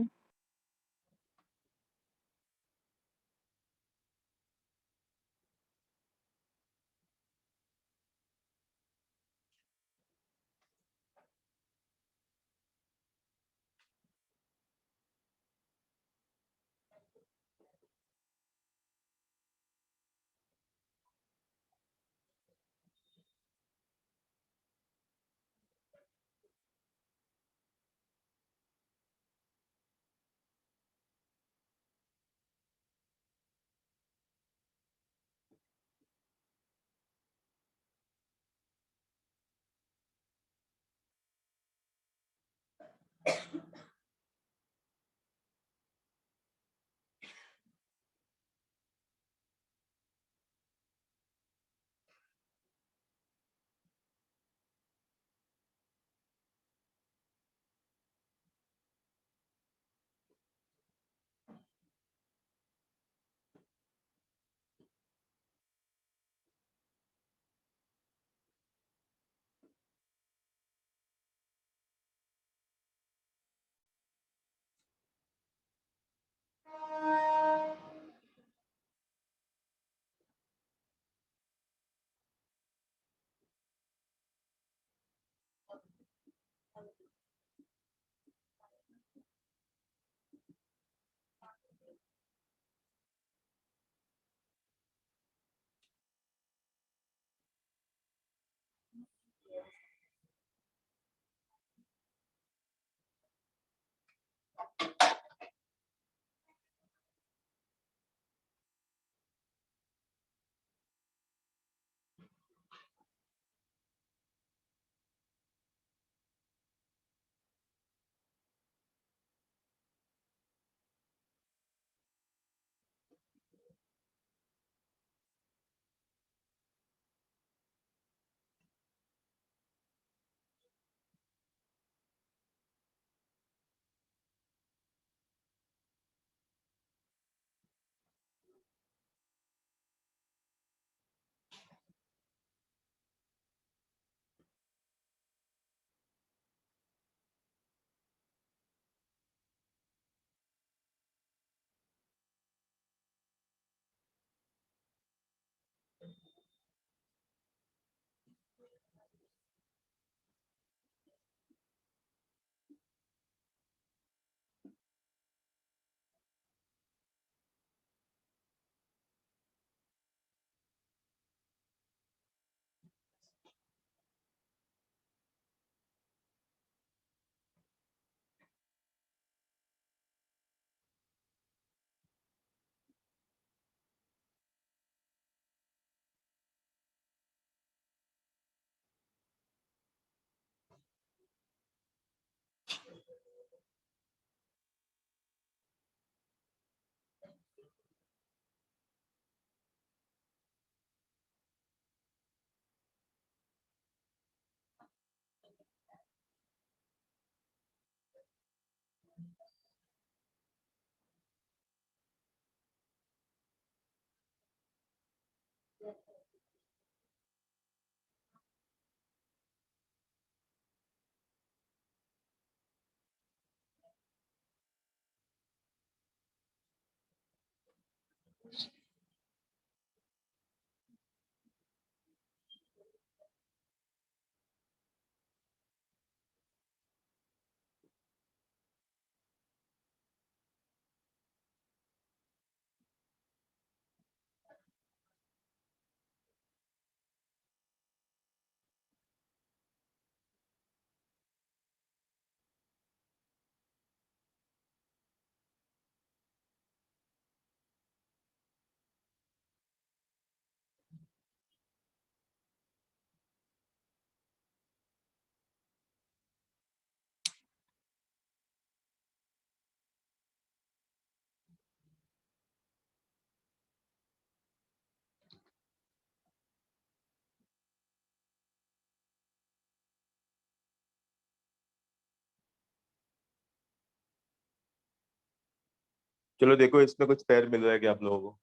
चलो देखो इसमें कुछ पैर मिल रहा है क्या आप लोगों को?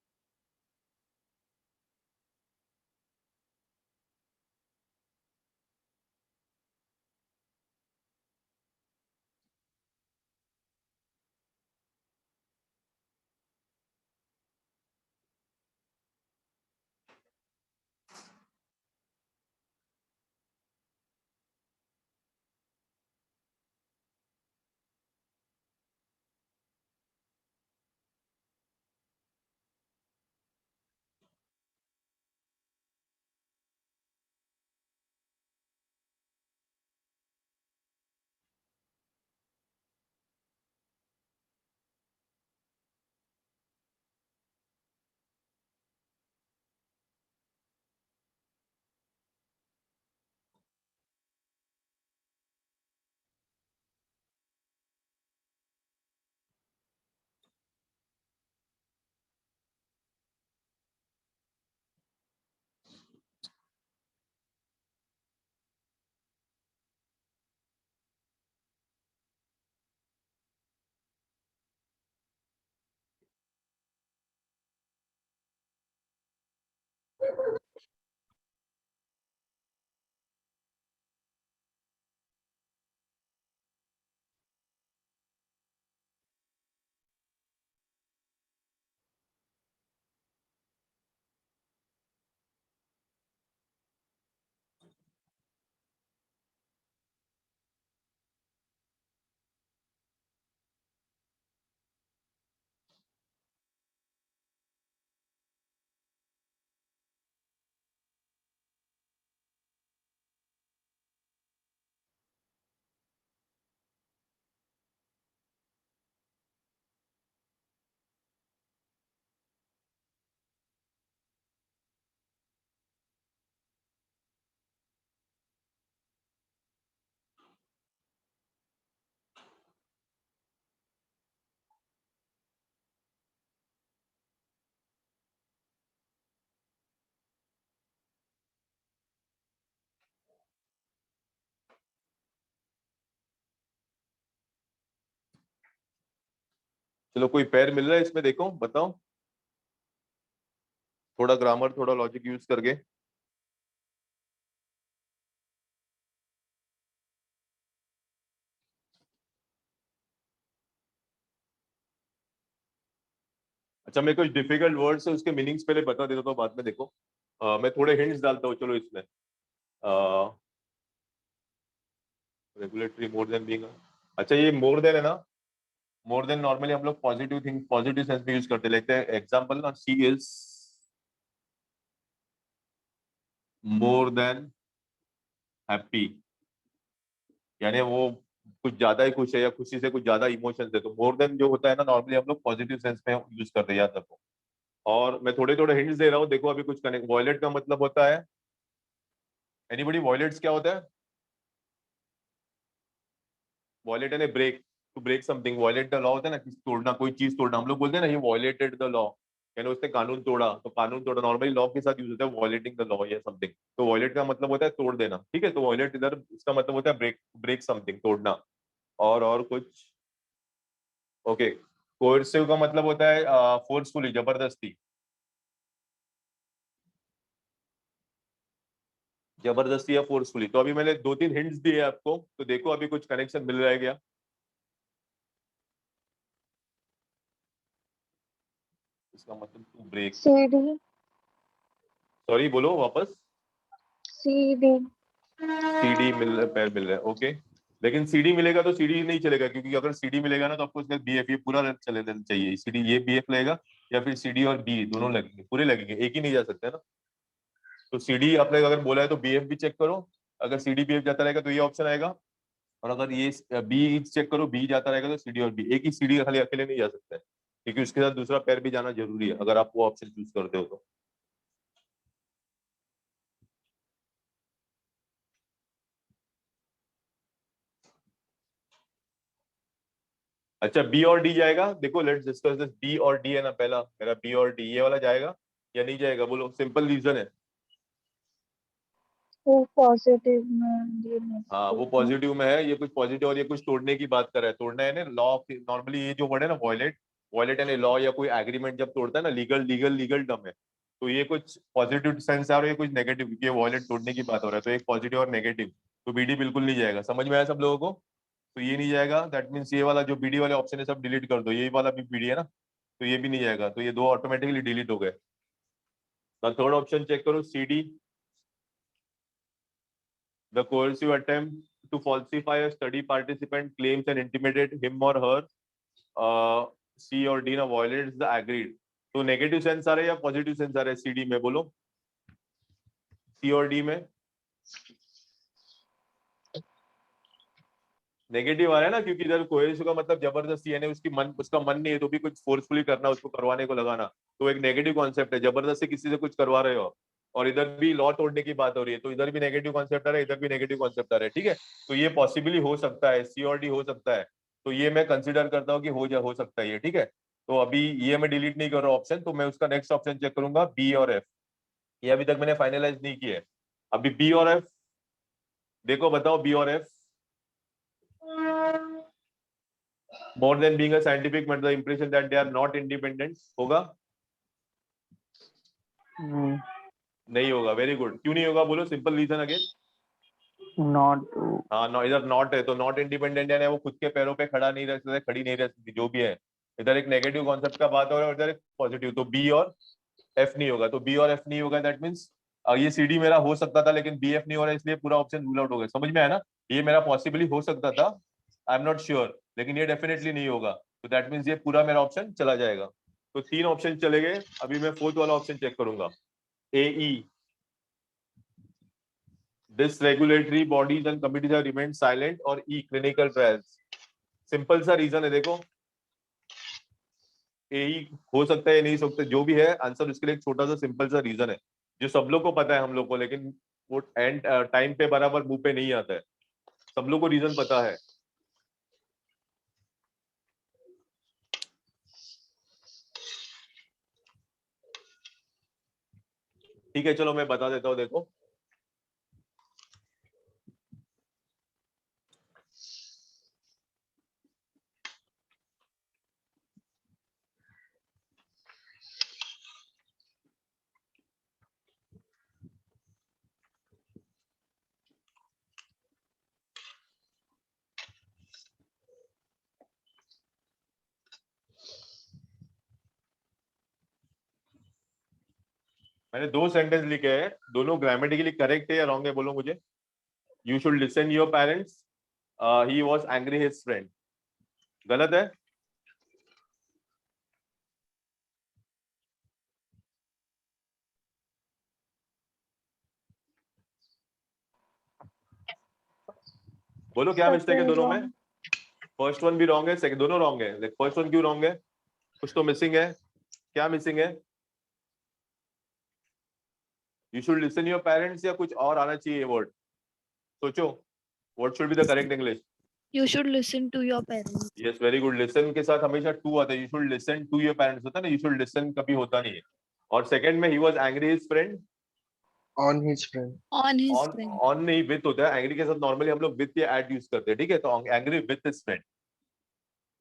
चलो कोई पैर मिल रहा है इसमें, देखो बताओ, थोड़ा ग्रामर थोड़ा लॉजिक यूज करके। अच्छा, मैं कुछ डिफिकल्ट वर्ड्स है उसके मीनिंग्स पहले बता देता हूँ, बाद में देखो। मैं थोड़े हिंट्स डालता हूँ चलो इसमें। रेगुलेटरी, मोर देन बीइंग। अच्छा, ये मोर देन है ना, मोर देन नॉर्मली हम लोग पॉजिटिव थिंग पॉजिटिव सेंस में यूज करते, लेते हैं एग्जांपल ना, she is more than happy, यानी वो कुछ ज्यादा ही खुश है या खुशी से कुछ ज्यादा इमोशंस है। तो मोर देन जो होता है ना, नॉर्मली हम लोग पॉजिटिव सेंस में यूज करते हैं, याद रखो। और मैं थोड़े थोड़े हिंट्स दे रहा हूँ, देखो अभी कुछ कनेक्ट। वॉयलेट का मतलब होता है, एनीबॉडी, वॉयलेट्स क्या होता है? वॉयलेट यानी break, to break something. Violate the law होता है ना, किसी तोड़ना, कोई चीज तोड़ना। हम लोग बोलते हैं ना, ये वॉयलेटेड द लॉ, यानी उसने कानून तोड़ा। तो कानून तोड़ा नॉर्मली लॉ के साथ यूज होता है, वॉयलेटिंग द लॉ या समथिंग। तो वॉयलेट का मतलब होता है तोड़ देना, ठीक है। तो वॉयलेट इधर इसका मतलब होता है ब्रेक, ब्रेक समथिंग, तोड़ना। और कुछ, ओके। कोर्सिव का मतलब होता है फोर्सफुली, जबरदस्ती, जबरदस्ती या फोर्सफुली। तो अभी मैंने दो तीन हिंट्स दिए आपको, तो देखो अभी कुछ कनेक्शन मिल रहा है क्या? इसका मतलब टू ब्रेक। सीडी। सॉरी, बोलो वापस। सीडी। सीडी मिल रहा है, पैर मिल रहा है, ओके। लेकिन सीडी मिलेगा तो सीडी नहीं चलेगा, क्योंकि अगर सीडी मिलेगा ना तो आपको इसका बीएफ, ये पूरा चले देना चाहिए। सीडी ये बीएफ लगेगा, या फिर सीडी और बी दोनों लगेंगे, पूरे लगेंगे, एक ही नहीं जा सकता है ना। तो सीडी आपने अगर बोला है तो बीएफ भी चेक करो। अगर सीडी बीएफ जाता रहेगा तो ये ऑप्शन आएगा। और अगर ये बी चेक करो, बी जाता रहेगा, तो सीडी और बी, एक ही सीडी खाली अकेले नहीं जा सकता है, क्योंकि उसके साथ दूसरा पैर भी जाना जरूरी है, अगर आप वो ऑप्शन चूज करते हो तो। अच्छा, बी और डी जाएगा, देखो लेट्स डिस्कस दिस। बी और डी है ना, पहला मेरा बी और डी, ये वाला जाएगा या नहीं जाएगा? बोलो, सिंपल रीजन है। वो पॉजिटिव में, ये हाँ, वो नेगेटिव में। पॉजिटिव में है, ये कुछ पॉजिटिव, और ये कुछ तोड़ने की बात कर रहा है। तोड़ना है ना, लॉ, नॉर्मली ये जो वर्ड है ना वॉयलेट, वॉयलेट यानी लॉ या कोई एग्रीमेंट जब तोड़ता है ना, लीगल लीगल लीगल टर्म है। तो ये कुछ पॉजिटिव सेंस है और ये कुछ नेगेटिव, क्योंकि ये वॉयलेट तोड़ने की बात हो रहा है, तो एक पॉजिटिव और नेगेटिव। तो बीडी बिल्कुल नहीं जाएगा, समझ में आया सब लोगों को? तो ये नहीं जाएगा, दैट मीन्स ये वाला जो बीडी वाले ऑप्शन है सब डिलीट कर दो, ये वाला भी बीडी है ना, तो ये भी नहीं जाएगा। तो ये दो ऑटोमेटिकली डिलीट हो गए। थर्ड ऑप्शन चेक करो, C D, the coercive attempt to falsify a study participant claims and intimidate him or her, C और D ना violates the agreed। तो नेगेटिव सेंस आ रहा है या पॉजिटिव सेंस आ रहा है सी डी में? बोलो, सी और डी में नेगेटिव आ रहा है ना, क्योंकि इधर कोएर्सिव का मतलब जबरदस्ती, यानी उसकी मन, उसका मन नहीं है तो भी कुछ फोर्सफुली करना, उसको करवाने को लगाना। तो एक नेगेटिव कॉन्सेप्ट है, जबरदस्ती किसी से कुछ करवा रहे हो। और इधर भी लॉ तोड़ने की बात हो रही है, तो इधर भी नेगेटिव कॉन्सेप्ट आ रहा है, इधर भी नेगेटिव कॉन्सेप्ट आ रहा है, ठीक है। तो ये पॉसिबली हो सकता है, सी और डी हो सकता है। तो ये मैं कंसिडर करता हूँ कि हो सकता है ये, ठीक है। तो अभी ये मैं डिलीट नहीं कर रहा ऑप्शन, तो मैं उसका नेक्स्ट ऑप्शन चेक करूंगा, बी और एफ। ये अभी तक मैंने फाइनलाइज नहीं किया है। अभी बी और एफ देखो, बताओ बी और F. More than being a scientific मतलब impression that they are not independent, होगा? नहीं, नहीं होगा, वेरी गुड। क्यों नहीं होगा, बोलो सिंपल रीजन अगेन। नॉट। हाँ, इधर नॉट है, तो नॉट इंडिपेंडेंट यानी वो खुद के पैरों पे खड़ा नहीं रह सकते, खड़ी नहीं रह सकती, जो भी है। इधर एक नेगेटिव कॉन्सेप्ट का बात हो रहा है और इधर एक पॉजिटिव, तो बी और एफ नहीं होगा। तो बी और एफ नहीं होगा, दैट मीन्स ये सी डी मेरा हो सकता था, लेकिन बी एफ नहीं हो रहा है, इसलिए पूरा ऑप्शन रूल आउट हो गया। समझ में आया ना? ये मेरा पॉसिबली हो सकता था, आई एम नॉट श्योर, लेकिन ये डेफिनेटली नहीं होगा। तो दैट मीन्स ये पूरा मेरा ऑप्शन चला जाएगा। तो तीन ऑप्शन चले गए, अभी मैं फोर्थ वाला ऑप्शन चेक करूंगा, A E. This regulatory bodies and committees have remained silent, और ई क्लिनिकल ट्रायल्स। सिंपल सा रीजन है, देखो ए ही हो सकता है, नहीं सकता, जो भी है आंसर, उसके लिए एक छोटा सा सिंपल सा रीजन है, जो सब लोग को पता है, हम लोग को, लेकिन वो एंड टाइम पे बराबर मुंह पे नहीं आता है। सब लोग को रीजन पता है। ठीक है, चलो मैं बता देता हूँ, देखो। मैंने 2 सेंटेंस लिखे हैं, दोनों ग्रामेटिकली करेक्ट है या रॉन्ग है बोलो मुझे। You should listen your parents, he was angry his friend, गलत है? बोलो क्या मिस्टेक है Second दोनों में? wrong. फर्स्ट वन भी रॉन्ग है, सेकंड दोनों रॉन्ग है। फर्स्ट वन क्यों रॉन्ग है? कुछ तो मिसिंग है, क्या मिसिंग है? You should listen your parents या कुछ और आना चाहिए वर्ड, सोचो। What should be the correct English? You should listen to your parents. Yes, very good. Listen के साथ हमेशा टू आता है, you should listen to your parents होता है ना, यू शुड लिसन कभी होता नहीं है। और सेकंड में he was angry his friend, On his friend. On his on friend. On नहीं विथ होता है। एंग्री के साथ नॉर्मली हम लोग विथ या एट यूज करते हैं, ठीक है? तो एंग्री विथ हिज फ्रेंड।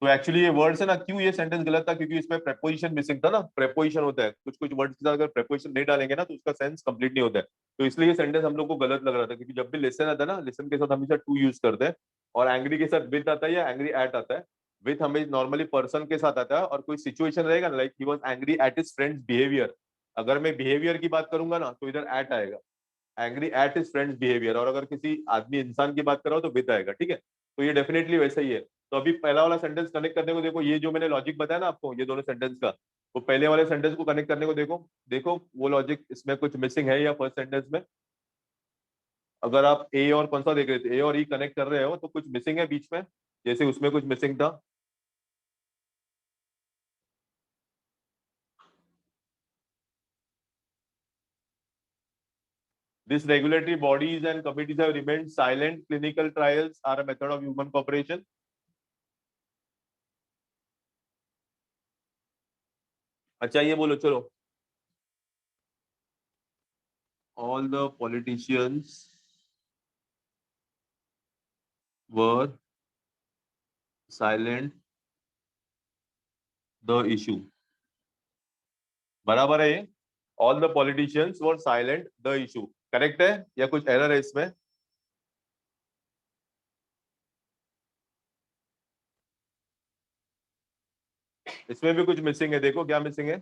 तो एक्चुअली ये वर्ड्स है ना, क्यों ये सेंटेंस गलत था? क्योंकि इसमें प्रेपोजिशन मिसिंग था ना। प्रेपोजिशन होता है कुछ कुछ वर्ड्स के साथ, अगर प्रेपोजिशन नहीं डालेंगे ना तो उसका सेंस कंप्लीट नहीं होता है। तो इसलिए ये सेंटेंस हम लोग को गलत लग रहा था, क्योंकि जब भी लिसन आता है ना, लिसन के साथ हमेशा टू यूज करते हैं, और एंग्री के साथ विथ आता है या एंग्री एट आता है। विथ हमें नॉर्मली पर्सन के साथ आता है, और कोई सिचुएशन रहेगा ना, like he was angry at his friends behaviour, अगर मैं बिहेवियर की बात करूंगा ना तो इधर एट आएगा, angry at his friends behaviour. और अगर किसी आदमी इंसान की बात कर रहा हो तो विद आएगा, ठीक है? तो ये डेफिनेटली वैसा ही है। तो अभी पहला वाला सेंटेंस कनेक्ट करने को देखो, ये जो मैंने लॉजिक बताया ना आपको, ये दोनों सेंटेंस का, तो पहले वाले सेंटेंस को कनेक्ट करने को देखो। देखो वो लॉजिक इसमें कुछ मिसिंग है या फर्स्ट सेंटेंस में? अगर आप ए और कौन सा देख रहे थे, ए और ई कनेक्ट कर रहे हो तो कुछ मिसिंग है बीच में, जैसे उसमें कुछ मिसिंग था। These regulatory bodies and committees have remained silent. Clinical trials are a method of human cooperation. अच्छा ये बोलो चलो। All the politicians were silent the issue. बराबर है ये? All the politicians were silent the issue. Correct है या कुछ एरर है इसमें? इसमें भी कुछ मिसिंग है, देखो क्या मिसिंग है।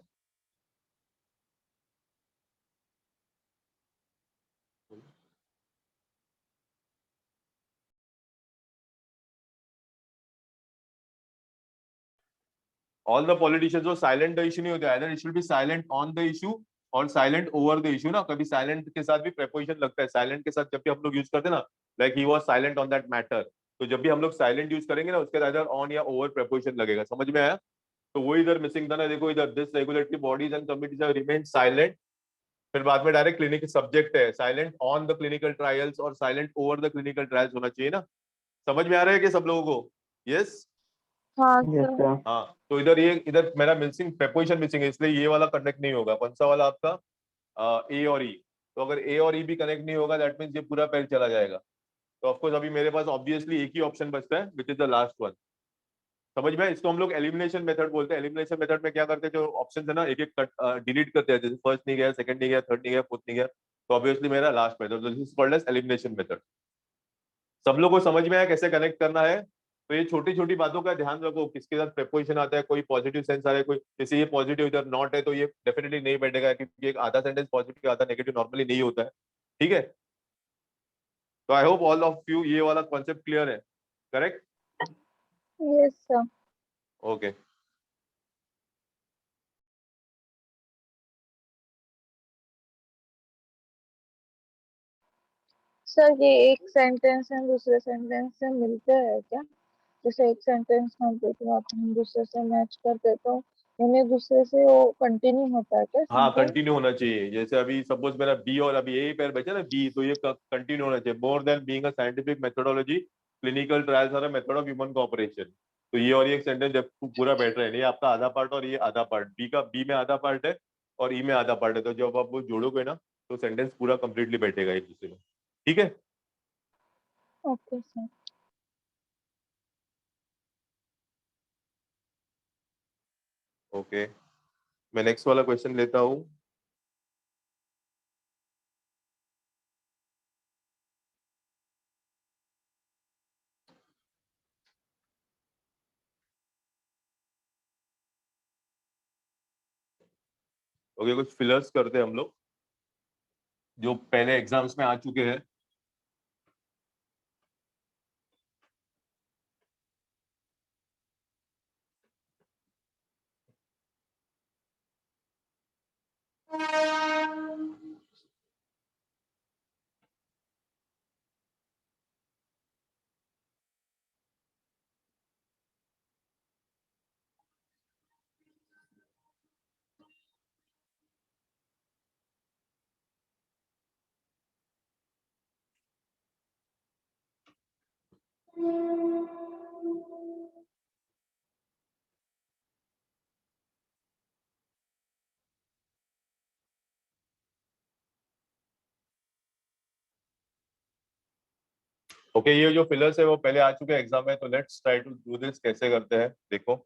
All the politicians were silent the issue नहीं होता, either it should be silent on the issue और साइलेंट ओवर द इशू ना। कभी साइलेंट के साथ भी प्रेपोजिशन लगता है, साइलेंट के साथ जब भी हम लोग यूज करते हैं ना, like he was silent on that matter, तो जब भी हम लोग साइलेंट यूज करेंगे ना उसके इधर ऑन या ओवर प्रेपोजिशन लगेगा। समझ में आया? तो वो इधर मिसिंग था ना, देखो इधर, this regulatory bodies and committees have remained silent, फिर बाद में डायरेक्ट क्लिनिक सब्जेक्ट है, silent on the clinical trials और silent over the clinical trials होना चाहिए ना। समझ में आ रहा है कि सब लोगों को? यस? हाँ yes सर। sir. हाँ, तो इधर ये, इधर मेरा मिसिंग प्रेपोजिशन मिसिंग है, इसलिए ये वाला कनेक्ट नहीं होगा। कौन सा वाला आपका? ए और ई। तो अगर ए और ई भी कनेक्ट नहीं होगा दैट मींस ये पूरा पेज चला जाएगा। तो ऑफकोर्स अभी मेरे पास ऑब्वियसली एक ही ऑप्शन बचता है, which is the last one. समझ में? इसको हम लोग एलिमिनेशन मेथड बोलते हैं। एलिमिनेशन मेथड में क्या करते हैं, जो ऑप्शन है ना एक एक कट डिलीट करते हैं, जैसे फर्स्ट नहीं गया, सेकंड नहीं गया, थर्ड नहीं गया, फोर्थ नहीं गया, तो ऑब्वियसली मेरा last method, this is called as elimination method. सब लोग को समझ में आया कैसे कनेक्ट करना है? तो ये छोटी छोटी बातों का ध्यान रखो, किसके साथ प्रेपोजिशन आता है, कोई पॉजिटिव सेंस आ रहा है, कोई जैसे ये पॉजिटिव इधर नॉट है तो ये डेफिनेटली नहीं बैठेगा, क्योंकि एक आधा सेंटेंस पॉजिटिव आधा नेगेटिव नॉर्मली नहीं होता है, ठीक है? तो I hope all of you ये वाला कॉन्सेप्ट क्लियर है, correct? Yes sir. Okay. Sir ये एक सेंटेंस है दूसरे सेंटेंस से मिलते हैं क्या? जैसे एक सेंटेंस कंप्लीट हुआ तो हम दूसरे से मैच करते तो इन्हें दूसरे से वो कंटिन्यू होता है क्या हाँ सेंटेंस? कंटिन्यू होना चाहिए। जैसे अभी सपोज मेरा बी और अभी यही पैर बचा ना बी, तो ये कंटिन्यू होना चाहिए। More than being a scientific methodology, clinical trials are a method of human cooperation. तो ये और ये एक सेंटेंस जब पूरा बैठ रहा है, ये आपका आधा पार्ट और ये आधा पार्ट, बी का बी में आधा पार्ट है और ई में आधा पार्ट है, तो जब आप वो जोड़ोगे ना तो सेंटेंस पूरा कंप्लीटली बैठेगा एक दूसरे में, ठीक है? Okay sir. ओके, मैं नेक्स्ट वाला क्वेश्चन लेता हूँ। ओके, कुछ फिलर्स करते हैं हम लोग। जो पहले एग्जाम्स में आ चुके हैं। ओके, ये जो फिलर्स है वो पहले आ चुके एग्जाम में, तो let's try to do this. कैसे करते हैं देखो।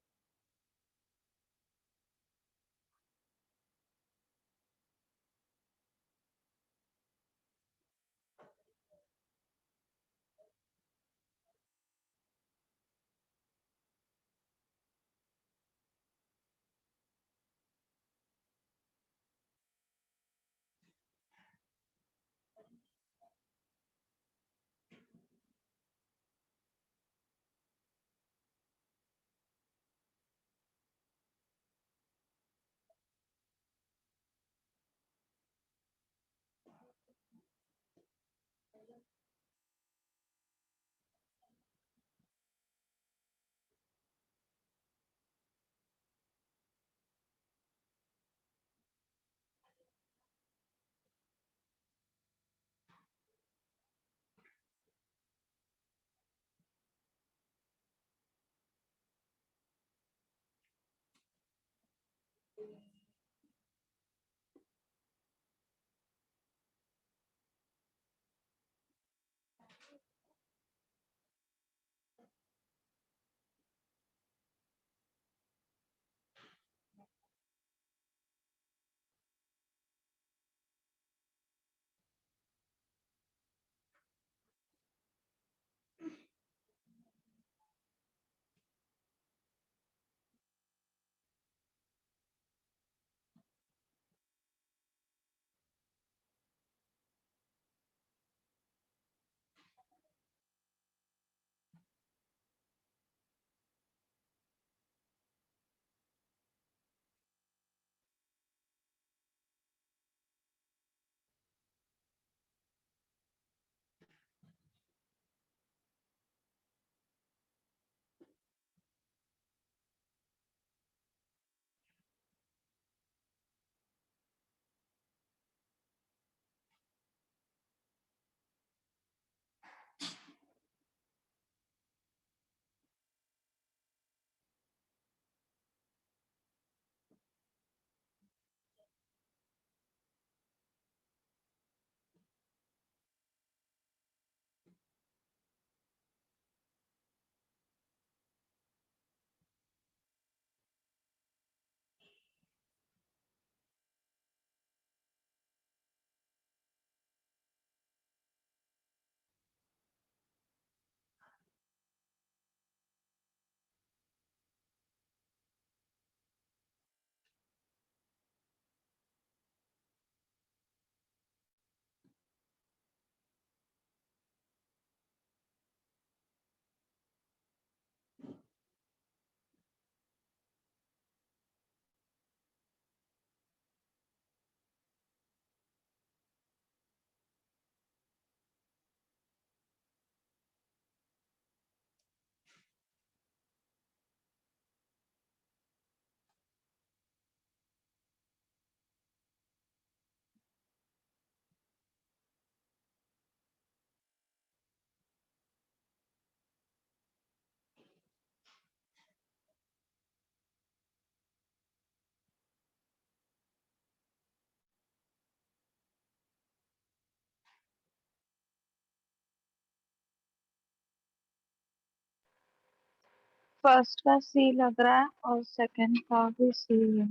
फर्स्ट का सी लग रहा है और सेकंड का भी सी है।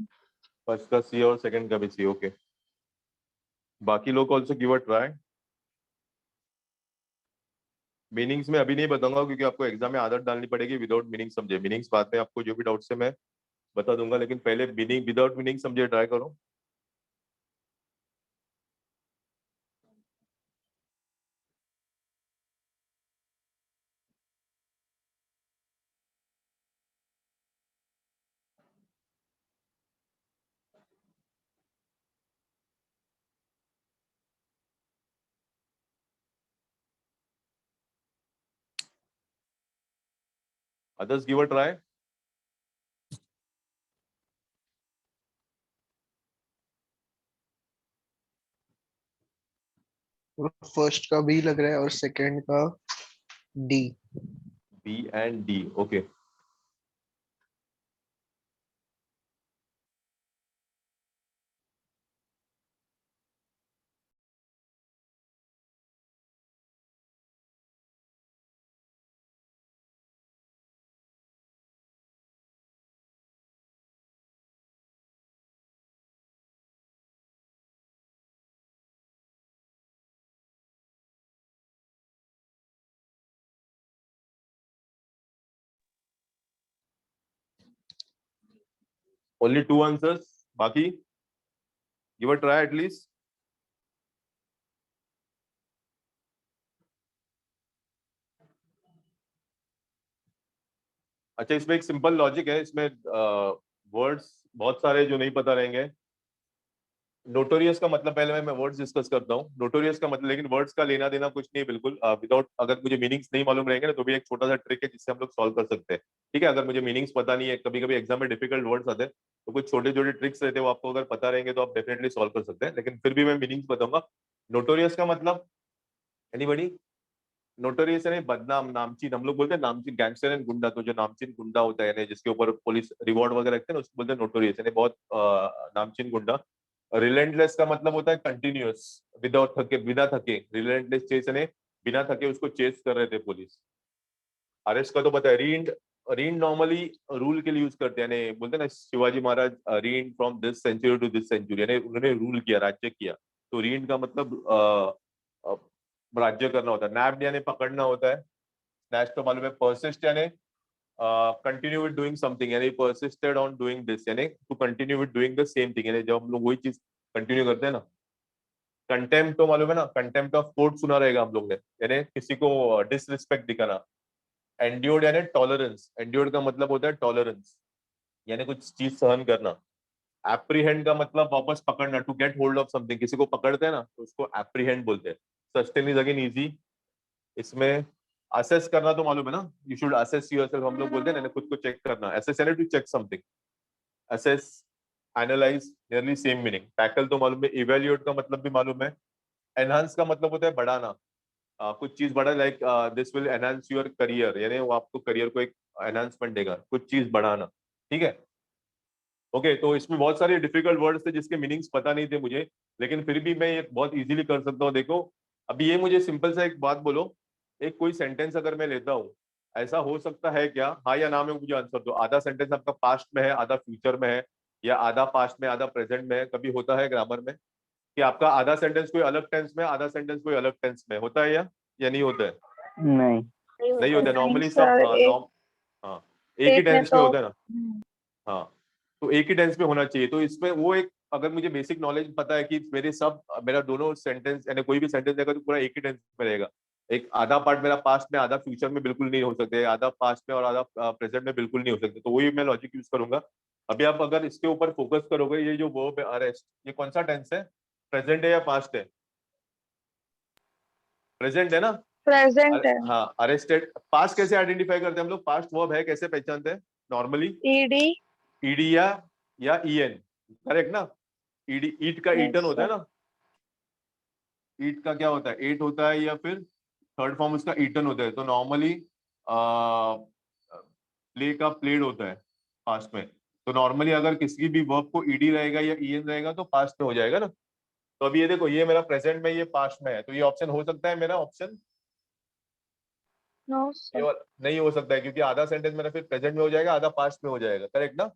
फर्स्ट का सी और सेकंड का भी सी। ओके, बाकी लोग also give a try. Meanings में अभी नहीं बताऊंगा क्योंकि आपको एग्जाम में आदत डालनी पड़ेगी विदाउट मीनिंग समझे। मीनिंग्स बाद में आपको जो भी डाउट है मैं बता दूंगा, लेकिन पहले मीनिंग विदाउट मीनिंग समझे ट्राई करो। Others give a try. First का बी लग रहा है और सेकंड का D. B and D. Okay. Only two answers. Baki, give a try at least. अच्छा, इसमें एक सिंपल लॉजिक है. इसमें वर्ड्स बहुत सारे जो नहीं पता रहेंगे. नोटोरियस का मतलब पहले मैं वर्ड्स डिस्कस करता हूँ. नोटोरियस का मतलब, लेकिन वर्ड्स का लेना देना कुछ नहीं है बिल्कुल. विदाउट, अगर मुझे मीनिंग्स नहीं मालूम रहेंगे ना, तो भी एक छोटा सा ट्रिक है जिससे हम लोग सॉल्व कर सकते हैं. ठीक है, अगर मुझे मीनिंग्स पता नहीं है, कभी कभी एग्जाम में डिफिकल्ट वर्ड्स आते हैं, तो कुछ छोटे छोटे ट्रिक्स रहते हैं, वो आपको अगर पता रहेंगे तो आप डेफिनेटली सॉल्व कर सकते हैं. लेकिन फिर भी मैं मीनिंग्स बताऊंगा. नोटोरियस का मतलब, एनीबडी? नोटोरियस यानी बदनाम, नामचीन. हम लोग बोलते हैं नामचीन, गैंगस्टर एंड गुंडा. तो जो नामचीन गुंडा होता है, यानी जिसके ऊपर पुलिस रिवॉर्ड वगैरह रखते हैं ना, उसको बोलते हैं नोटोरियस, यानी बहुत नामचीन गुंडा. रिलेंटलेस का मतलब होता है कंटिन्यूअस, विदाउट थके, बिना थके. रिलेंटलेस चेस यानी बिना थके उसको चेस कर रहे थे पुलिस. अरेस्ट का तो पता है. रीड, रीड नॉर्मली रूल के लिए यूज करते हैं, यानी बोलते हैं ना Shivaji Maharaj read from this century to this century, यानी उन्होंने रूल किया, राज्य किया. तो रीड का मतलब राज्य करना होता है. नैप्ड यानी पकड़ना होता है. स्नैच तो मालूम है. परसिस्ट यानी कंटिन्यू विद डूइंग समथिंग, यानी परसिस्टेड ऑन डूइंग दिस, यानी to continue with doing the same thing, यानी जब हम लोग वही चीज कंटिन्यू करते हैं ना. कंटेम्प्ट तो मालूम है ना, कंटेम्प्ट ऑफ कोर्ट सुना रहेगा हम लोग ने, यानी किसी को डिसरिस्पेक्ट दिखाना. एंड्योर्ड यानी टॉलरेंस. एंड्योर्ड का मतलब होता है टॉलरेंस, यानी कुछ चीज सहन करना. एप्रीहेंड का मतलब वापस पकड़ना, to get hold of something. किसी को पकड़ते हैं ना, तो उसको एप्रीहेंड बोलते हैं. Sustain is again easy. इसमें असेस करना तो मालूम है ना, यू शुड असेस योरसेल्फ. हम लोग बोलते हैं ना, खुद को चेक करना. असेस यानी to check something. Assess, analyse, nearly same meaning. Tackle तो मालूम है. इवेल्युएट का मतलब भी मालूम है. एनहांस का मतलब होता है बढ़ाना. कुछ चीज बढ़ा, like this will enhance your career, यानी वो आपको करियर को एक एनहांसमेंट देगा, कुछ चीज बढ़ाना. ठीक है. ओके, तो इसमें बहुत सारे डिफिकल्ट वर्ड्स थे जिसके मीनिंग्स पता नहीं थे मुझे, लेकिन फिर भी मैं ये बहुत इजीली कर सकता हूँ. देखो, अभी ये मुझे सिंपल सा एक बात बोलो. एक कोई सेंटेंस अगर मैं लेता हूँ, ऐसा हो सकता है क्या, हाँ या ना में मुझे आंसर दो. आधा सेंटेंस आपका पास्ट में है, आधा फ्यूचर में है, या आधा पास्ट में आधा प्रेजेंट में है. कभी होता है ग्रामर में कि आपका आधा सेंटेंस कोई अलग टेंस में, आधा सेंटेंस कोई अलग टेंस में होता है, या नहीं होता है? नहीं. नहीं होता है नॉर्मली. सब सर एक हाँ, एक ही एक में टेंस में तो होता है ना. हाँ, तो एक ही टेंस में होना चाहिए. तो इसमें वो एक, अगर मुझे बेसिक नॉलेज पता है कि मेरा दोनों सेंटेंस, यानी कोई भी सेंटेंस रहेगा तो पूरा एक ही टेंस में रहेगा. एक आधा पार्ट मेरा पास्ट में, आधा फ्यूचर में बिल्कुल नहीं हो सकते. आधा पास्ट में और आधा प्रेजेंट में बिल्कुल नहीं हो सकते. तो वही मैं लॉजिक यूज करूंगा. अभी आप अगर इसके ऊपर फोकस करोगे, ये जो वर्ब है अरेस्ट, ये कौन सा टेंस है? प्रेजेंट है या पास्ट है? प्रेजेंट है ना. प्रेजेंट है. हाँ, अरेस्टेड. पास्ट कैसे आइडेंटिफाई करते हैं हम लोग? पास्ट वर्ब है, कैसे पहचानते हैं नॉर्मली? ईडी. ईडी या ईएन. करेक्ट ना. ईडी, ईट का ईटन यस होता है सर. ना. ईट का क्या होता है? एट होता है, या फिर थर्ड फॉर्म उसका ईटन होता है. तो नॉर्मली प्ले का प्लेड होता है पास्ट में. तो नॉर्मली अगर किसी भी वर्ब को ईडी रहेगा या ईएन रहेगा तो पास्ट में हो जाएगा ना. तो अभी ये देखो, ये मेरा प्रेजेंट में, ये पास्ट में है, तो ये ऑप्शन हो सकता है मेरा ऑप्शन. नो ये सर. वाला नहीं हो सकता है, क्योंकि आधा सेंटेंस मेरा फिर प्रेजेंट में हो जाएगा, आधा पास्ट में हो जाएगा. करेक्ट ना.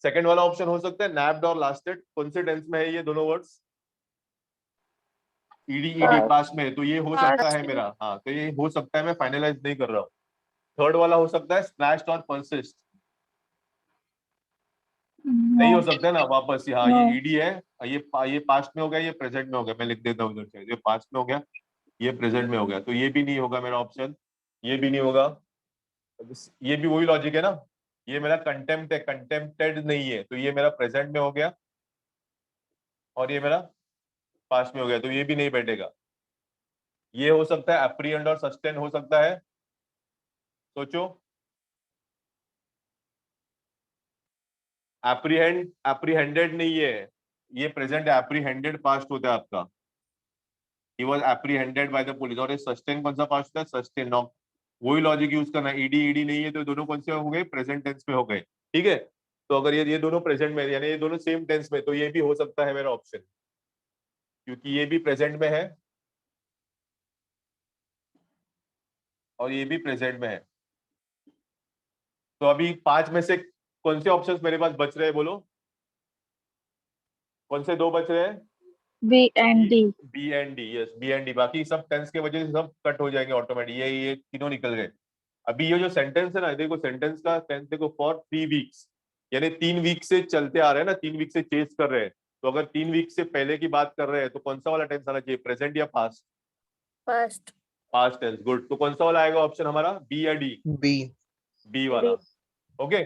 सेकंड वाला ऑप्शन हो सकता है. नैप्ड और लास्टेड, कौन से टेंस में है ये दोनों words? ED, ED past. Past में है, तो ये हो सकता है मेरा. हाँ, तो ये हो सकता है, मैं फाइनलाइज नहीं कर रहा हूँ. थर्ड वाला हो सकता है स्नैच्ड और परसिस्ट. नहीं नो. हो सकता है ना वापस. हाँ, नो. ये ईडी है. ये पास्ट में हो गया, ये प्रेजेंट में हो गया. मैं लिख देता हूँ उधर से. ये पास्ट में हो गया, ये प्रेजेंट में हो गया, तो ये भी नहीं होगा मेरा ऑप्शन. ये भी नहीं होगा. ये भी वही लॉजिक है ना. ये मेरा कंटेम्प्ट है, कंटेम्प्टेड नहीं है, तो ये मेरा प्रेजेंट में हो गया, और ये मेरा पास्ट में हो गया, तो ये भी नहीं बैठेगा. ये हो सकता है एप्रीहेंड और सस्टेन हो सकता है. सोचो. एप्रीहेंडेड नहीं है, ये प्रेजेंट एप्रीहेंडेड पास्ट होता है आपका। He was apprehended by the police. और ये सस्टेन कौन सा पास्ट होता है? सस्टेन। नाउ वही लॉजिक यूज करना, ईडी ईडी नहीं है तो दोनों कौन से हो गए? प्रेजेंट टेंस में हो गए, ठीक है। तो अगर ये दोनों प्रेजेंट में यानी ये दोनों सेम टेंस में, तो ये भी हो सकता है मेरा ऑप्शन, क्योंकि ये भी प्रेजेंट में है और ये भी प्रेजेंट में है। तो अभी 5 में से कौन से ऑप्शंस मेरे पास बच रहे हैं बोलो? कौन से 2 बच रहे हैं? B and D. B and D, yes, B and D. बाकी सब टेंस के वजह से सब कट हो जाएंगे ऑटोमेटिक, ये तीनों निकल गए। अभी ये जो सेंटेंस है ना, देखो सेंटेंस का टेंस देखो, फॉर 3 वीक्स, यानी 3 वीक से चलते आ रहे हैं ना, 3 वीक से चेस कर रहे हैं। तो अगर 3 वीक से पहले की बात कर रहे हैं तो कौन सा वाला टेंस आना चाहिए? प्रेजेंट या past? First. Past tense, good. तो कौन सा वाला आएगा ऑप्शन हमारा? बी या डी? बी। बी वाला। ओके,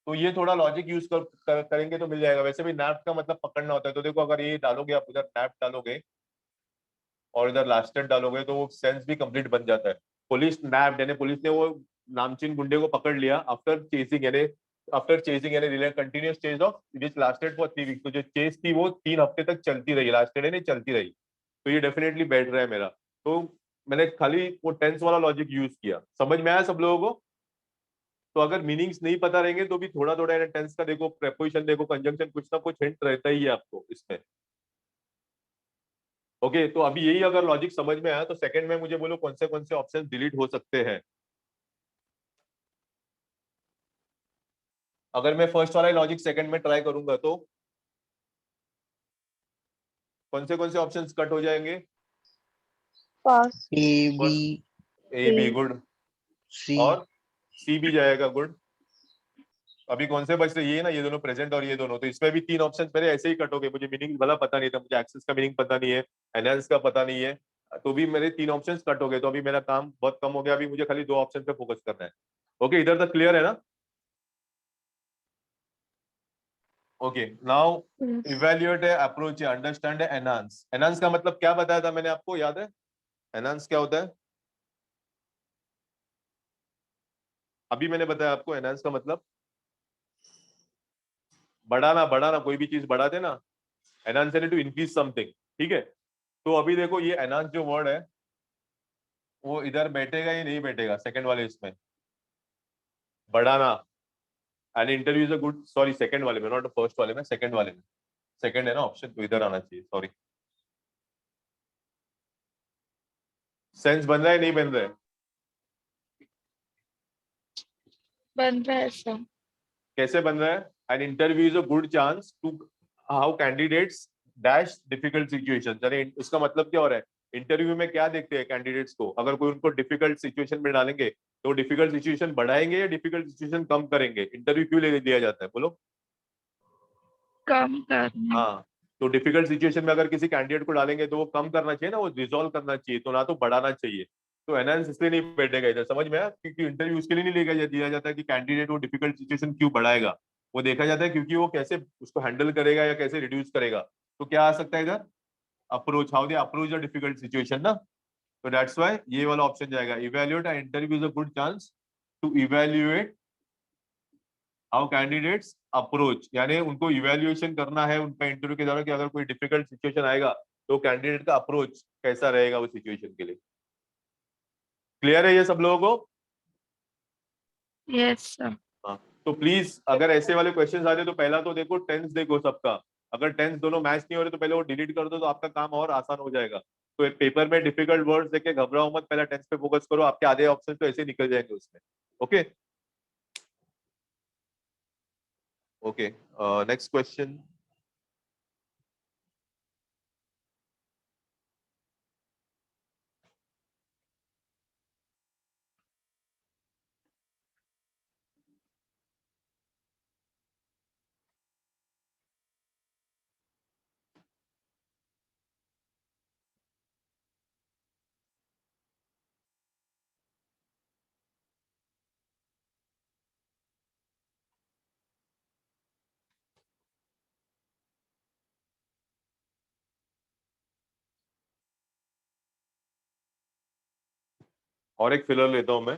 तो ये थोड़ा लॉजिक यूज करेंगे तो मिल जाएगा। वैसे भी नैप का मतलब पकड़ना होता है, तो देखो अगर ये डालोगे आप, उधर नैप डालोगे और इधर लास्टेड डालोगे तो वो सेंस भी कंप्लीट बन जाता है। पुलिस नैप, यानी पुलिस ने वो नामचीन गुंडे को पकड़ लिया आफ्टर चेसिंग यानी continuous chase of which lasted for 3 weeks. तो जो चेस थी वो 3 हफ्ते तक चलती रही, लास्टेड नहीं चलती रही। तो ये डेफिनेटली बैठ रहा है मेरा। तो मैंने खाली वो टेंस वाला लॉजिक यूज किया। समझ में आया सब लोगों को? तो अगर मीनिंग्स नहीं पता रहेंगे तो भी थोड़ा थोड़ा टेंस का देखो, प्रेपोजिशन देखो, कंजंक्शन, कुछ ना कुछ हिंट रहता ही है आपको इसमें। ओके, तो अभी यही अगर लॉजिक समझ में आया तो सेकंड में मुझे बोलो कौन से ऑप्शन डिलीट हो सकते हैं। अगर मैं फर्स्ट वाला लॉजिक सेकंड में ट्राई करूंगा तो कौन से ऑप्शंस कट हो जाएंगे? Pass. A B A B, good. C. और सी भी जाएगा, गुड। अभी कौन से बच रहे? ये ना, ये दोनों प्रेजेंट और ये दोनों। तो इसमें भी 3 ऑप्शन मेरे ऐसे ही कट हो गए। मुझे मीनिंग भला पता नहीं था, मुझे एक्सेस का मीनिंग पता नहीं है, एनहांस का पता नहीं है, तो भी मेरे 3 ऑप्शंस कट हो गए। तो अभी मेरा काम बहुत कम हो गया। अभी मुझे खाली 2 ऑप्शन पे फोकस करना है। ओके, इधर तक क्लियर है ना? ओके, नाउ इवेल्युएट है, अप्रोच है, अंडरस्टैंड है, एनहांस। एनहांस का मतलब क्या बताया था मैंने आपको, याद है? एनहांस क्या होता है? अभी मैंने बताया आपको एनहांस का मतलब बढ़ाना, बढ़ाना, कोई भी चीज बढ़ा देना। एनहांस यानी टू इंक्रीज समथिंग, ठीक है। तो अभी देखो ये एनहांस जो वर्ड है वो इधर बैठेगा या नहीं बैठेगा? सेकंड वाले इसमें बढ़ाना। And interview is a good, sorry second वाले में, नॉट फर्स्ट वाले में, सेकंड वाले में। सेकंड है ना ऑप्शन, तो इधर आना चाहिए, सॉरी। सेंस बन रहा है नहीं बन रहा है? बन रहा है सर। कैसे बन रहा है? An interview is a good chance to how candidates dash difficult situation. यानी इसका मतलब क्या हो रहा है? इंटरव्यू में क्या देखते हैं कैंडिडेट्स को? अगर कोई उनको डिफिकल्ट सिचुएशन में डालेंगे तो डिफिकल्ट सिचुएशन बढ़ाएंगे या डिफिकल्ट सिचुएशन कम करेंगे? इंटरव्यू क्यों ले दिया जाता है बोलो? कम करना। हाँ, तो डिफिकल्ट सिचुएशन में अगर किसी कैंडिडेट को डालेंगे तो वो कम करना चाहिए ना, वो रिजॉल्व करना चाहिए, तो ना तो बढ़ाना चाहिए। तो एनहांस इसलिए नहीं बैठेगा इधर, समझ में आया? क्योंकि इंटरव्यू उसके लिए नहीं लेकर दिया जाता है कि कैंडिडेट वो डिफिकल्ट सिचुएशन क्यों बढ़ाएगा। वो देखा जाता है क्योंकि वो कैसे उसको हैंडल करेगा या कैसे रिड्यूस करेगा। तो क्या आ सकता है इधर? Approach, how they approach the difficult situation ना। तो दैट्स व्हाई ये वाला ऑप्शन जाएगा। Evaluate and interview is a good chance to evaluate how candidates approach, यानी उनको इवैल्यूएशन करना है उनका इंटरव्यू के दौरान कि अगर कोई डिफिकल्ट सिचुएशन आएगा तो कैंडिडेट का अप्रोच कैसा रहेगा उस सिचुएशन के लिए। क्लियर है ये सब लोगों को? Yes sir. हाँ, तो प्लीज अगर ऐसे वाले क्वेश्चन आ रहे तो पहला तो देखो टेंस देखो सबका। अगर टेंस दोनों मैच नहीं हो रहे तो पहले वो डिलीट कर दो, तो आपका काम और आसान हो जाएगा। तो एक पेपर में डिफिकल्ट वर्ड्स देके घबराओ मत, पहले टेंस पे फोकस करो, आपके आधे ऑप्शन तो ऐसे निकल जाएंगे उसमें। Okay okay, next question. और एक फिलर लेता हूं मैं।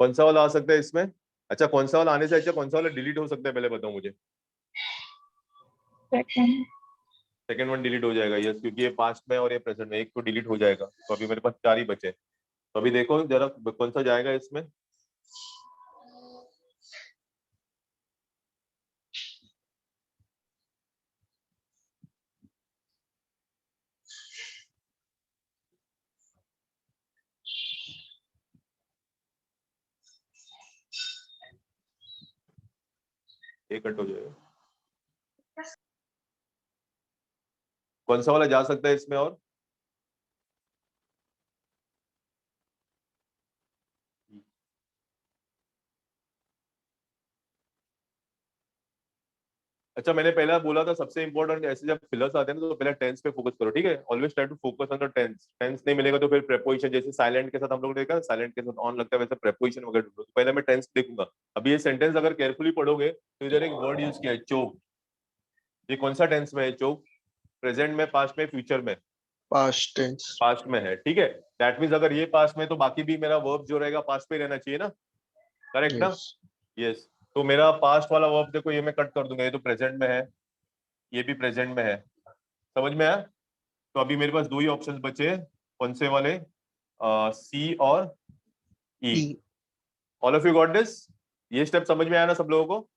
कौन सा वाला आ सकता है इसमें? अच्छा, कौन सा वाला आने से अच्छा कौन सा वाला डिलीट हो सकता है, पहले बताओ मुझे। सेकंड। सेकंड वन डिलीट हो जाएगा, यस, क्योंकि ये पास्ट में और ये प्रेजेंट में, एक तो डिलीट हो जाएगा, तो अभी मेरे पास 4 ही बचे। तो अभी देखो जरा कौन सा जाएगा इसमें। एक कट हो जाएगा। कौन सा वाला जा सकता है इसमें? और अच्छा, मैंने पहला बोला था सबसे इंपॉर्टेंट, ऐसे जब फिलर्स आते हैं ना तो पहले टेंस पे फोकस करो, ठीक है। Always try to focus on the tense. Tense नहीं मिलेगा तो फिर प्रेपोजिशन, जैसे साइलेंट के साथ हम लोग ने देखा, साइलेंट के साथ ऑन लगता है, वैसे प्रेपोजिशन वगैरह ढूंढो। तो पहले मैं टेंस देखूंगा। अभी ये सेंटेंस अगर केयरफुली पढ़ोगे तो इधर एक वर्ड यूज किया है, चोक। ये कौन सा टेंस में है चोक? प्रेजेंट में, पास्ट में, फ्यूचर में? Past tense. पास्ट में है, ठीक है। दैट मीन्स अगर ये पास्ट में तो बाकी भी मेरा वर्ब जो रहेगा पास्ट पे रहना चाहिए ना, करेक्ट ना? यस। यस। तो मेरा पास्ट वाला वर्ब देखो, ये मैं कट कर दूंगा, ये तो प्रेजेंट में है, ये भी प्रेजेंट में है। समझ में आया? तो अभी मेरे पास 2 ही ऑप्शंस बचे हैं। कौन से वाले? सी और E. E. All of you got this? ये स्टेप समझ में आया ना सब लोगों को?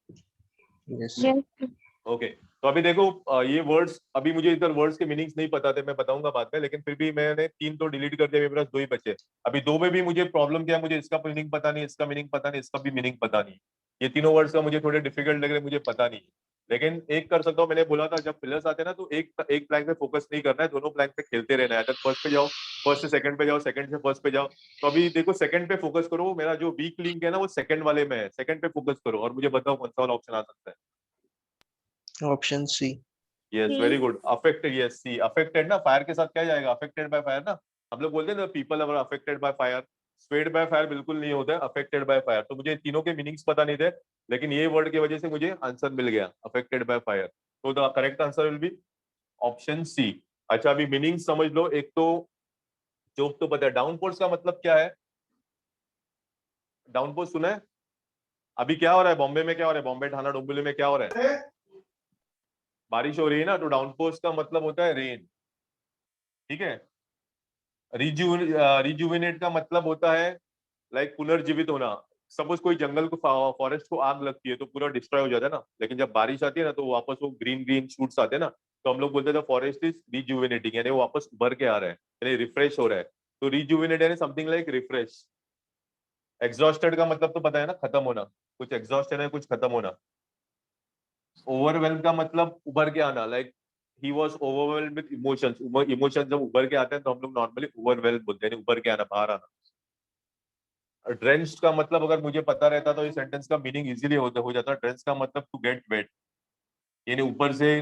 यस। यस। ओके। तो अभी देखो ये वर्ड्स, अभी मुझे इधर वर्ड्स के मीनिंग्स नहीं पता थे, मैं बताऊंगा बाद में, लेकिन फिर भी मैंने 3 तो डिलीट कर दिया, मेरे पास 2 ही बचे। अभी 2 में भी मुझे प्रॉब्लम क्या है, मुझे इसका मीनिंग पता नहीं, इसका मीनिंग पता नहीं, इसका भी मीनिंग पता नहीं। ये तीनों वर्ड्स का मुझे थोड़े डिफिकल्ट लग रहे, मुझे पता नहीं। लेकिन एक कर सकता हूँ, मैंने बोला था जब फिलर्स आते हैं ना तो एक प्लैंक पे फोकस नहीं करना है, दोनों प्लैंक पे खेलते रहना है। फर्स्ट पे जाओ, फर्स्ट से सेकंड पे जाओ, सेकंड से फर्स्ट पे जाओ। तो अभी देखो सेकंड पे फोकस करो, मेरा जो वीक लिंक है ना वो सेकंड वाले में है, सेकंड पे फोकस करो और मुझे बताओ कौन सा वाला ऑप्शन आ सकता है। Option C. Yes, C. Very good. Affected, yes, C affected ना, फायर के साथ क्या जाएगा? अफेक्टेड बाय फायर ना। हम लोग बोलते हैं ना people are affected by fire. Swayed by fire बिल्कुल नहीं होता है, अफेक्टेड बाय फायर। तो मुझे तीनों के मीनिंग्स पता नहीं थे, लेकिन ये वर्ड की वजह से मुझे आंसर मिल गया, अफेक्टेड बाय फायर। तो the correct answer will be option C. अच्छा, अभी मीनिंग समझ लो। एक तो जोक तो पता है, डाउनफोर्स का मतलब क्या है? डाउनफोर्स सुना है? अभी क्या हो रहा है बॉम्बे में? क्या हो रहा है बॉम्बे, ठाणा, डोंबिवली में क्या हो रहा है? बारिश हो रही है ना, तो डाउनफोर्स का मतलब होता है रेन, ठीक है। रिजुविनेट का मतलब होता है लाइक पुनर्जीवित होना। सपोज कोई जंगल को, फॉरेस्ट को आग लगती है तो पूरा डिस्ट्रॉय हो जाता है ना, लेकिन जब बारिश आती है ना तो वापस वो ग्रीन ग्रीन शूट्स आते हैं ना, तो हम लोग बोलते हैं फॉरेस्ट इज रिजुविनेटिंग, यानी वो वापस उभर के आ रहा है, यानी रिफ्रेश हो रहा है। तो रिजुविनेट यानी समथिंग लाइक रिफ्रेश। एग्जॉस्टेड का मतलब तो पता है ना, खत्म होना, कुछ एग्जॉस्ट है ना, कुछ खत्म होना। ओवरवेल्म का मतलब उभर के आना, like he was overwhelmed with emotions. Emotions जब उभर के आते हैं तो हम लोग नॉर्मली ओवरवेल्म बोलते हैं, उभर के आना, बाहर आना। ड्रेंच्ड का मतलब अगर मुझे पता रहता तो इस सेंटेंस का मीनिंग इजीली हो जाता। ड्रेंच का मतलब टू गेट वेट, यानी ऊपर से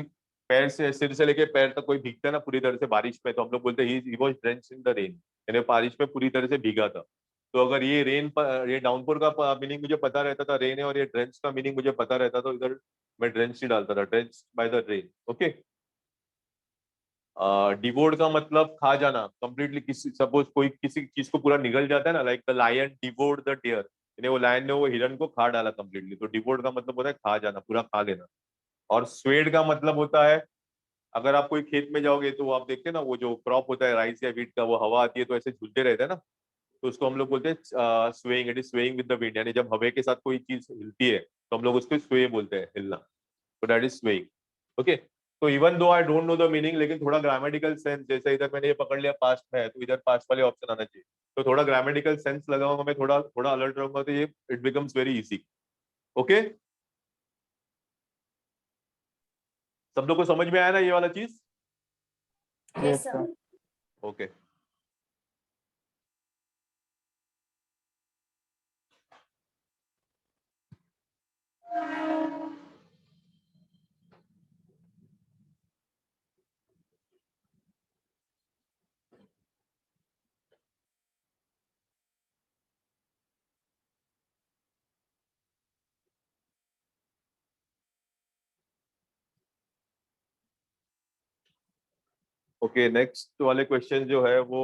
पैर से, सिर से लेके पैर तक कोई भीगता है ना पूरी तरह से बारिश में, तो हम लोग बोलते हैं he was drenched in the rain, यानी बारिश में पूरी तरह से भीगा था। तो अगर ये ये डाउनपोर का मीनिंग मुझे पता रहता था, रेन है, और ये ड्रेंच का मीनिंग मुझे पता रहता तो इधर मैं ड्रेंच ही डालता था, drench by the rain. Okay. Devoured का मतलब खा जाना कंप्लीटली, किसी सपोज कोई किसी चीज को पूरा निगल जाता है ना, like the lion devoured the deer, यानी वो लायन ने वो हिरन को खा डाला कंप्लीटली। तो डिवोर्ड का मतलब होता है खा जाना, पूरा खा लेना। और स्वेड का मतलब होता है, अगर आप कोई खेत में जाओगे तो आप देखते हैं ना, वो जो क्रॉप होता है राइस या व्हीट का, वो हवा आती है तो ऐसे झूलते रहते हैं ना, तो उसको हम लोग बोलते हैं swaying, it is swaying with the wind, यानी जब हवा के साथ कोई चीज हिलती है तो हम लोग उसको स्वे बोलते हैं, हिलना। तो दैट इज स्वेइंग। ओके। तो even though I don't know the meaning, लेकिन थोड़ा ग्रामेटिकल सेंस, जैसे इधर मैंने ये पकड़ लिया पास्ट में है तो इधर पास्ट वाले ऑप्शन आना चाहिए। तो थोड़ा ग्रामेटिकल सेंस लगाऊंगा मैं, थोड़ा थोड़ा अलर्ट रहूंगा, तो ये it becomes very easy. Okay, सब लोग को समझ में आया ना ये वाला चीज? Yes, sir. Okay, okay, next वाले क्वेश्चन जो है वो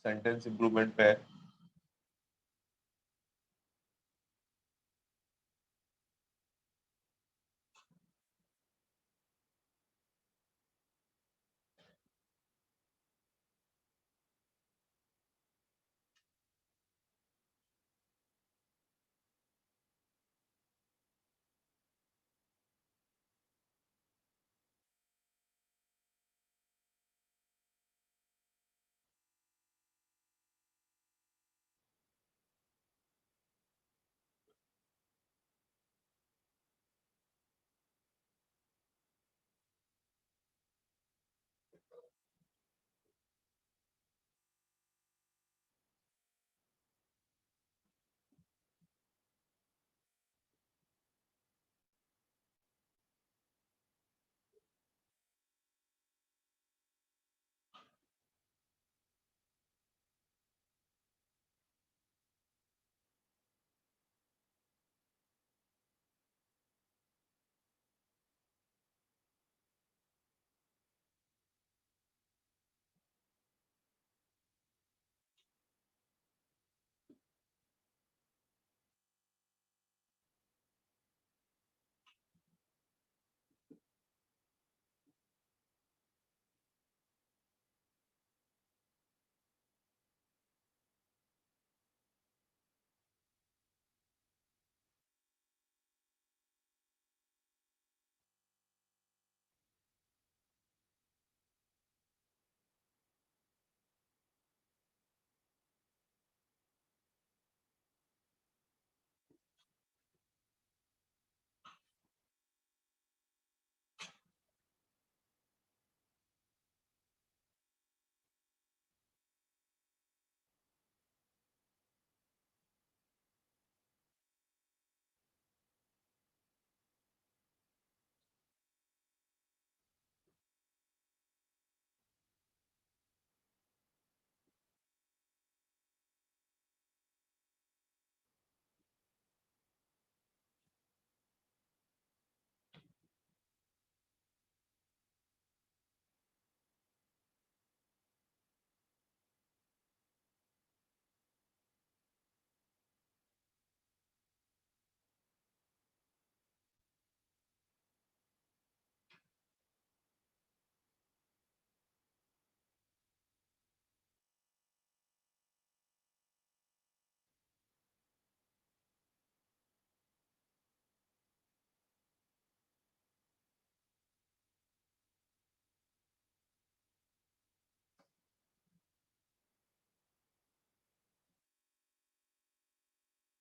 सेंटेंस इंप्रूवमेंट पे है।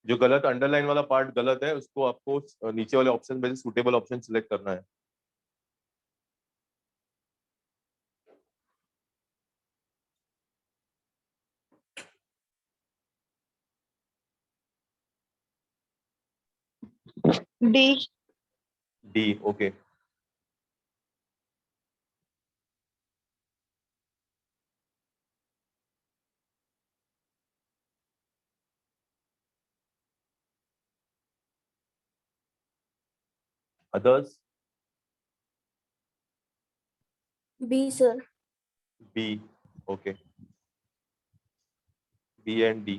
जो गलत अंडरलाइन वाला पार्ट गलत है, उसको आपको नीचे वाले ऑप्शन में से सूटेबल ऑप्शन सिलेक्ट करना है। D. D, okay. Others? B, sir. B, okay, B and D.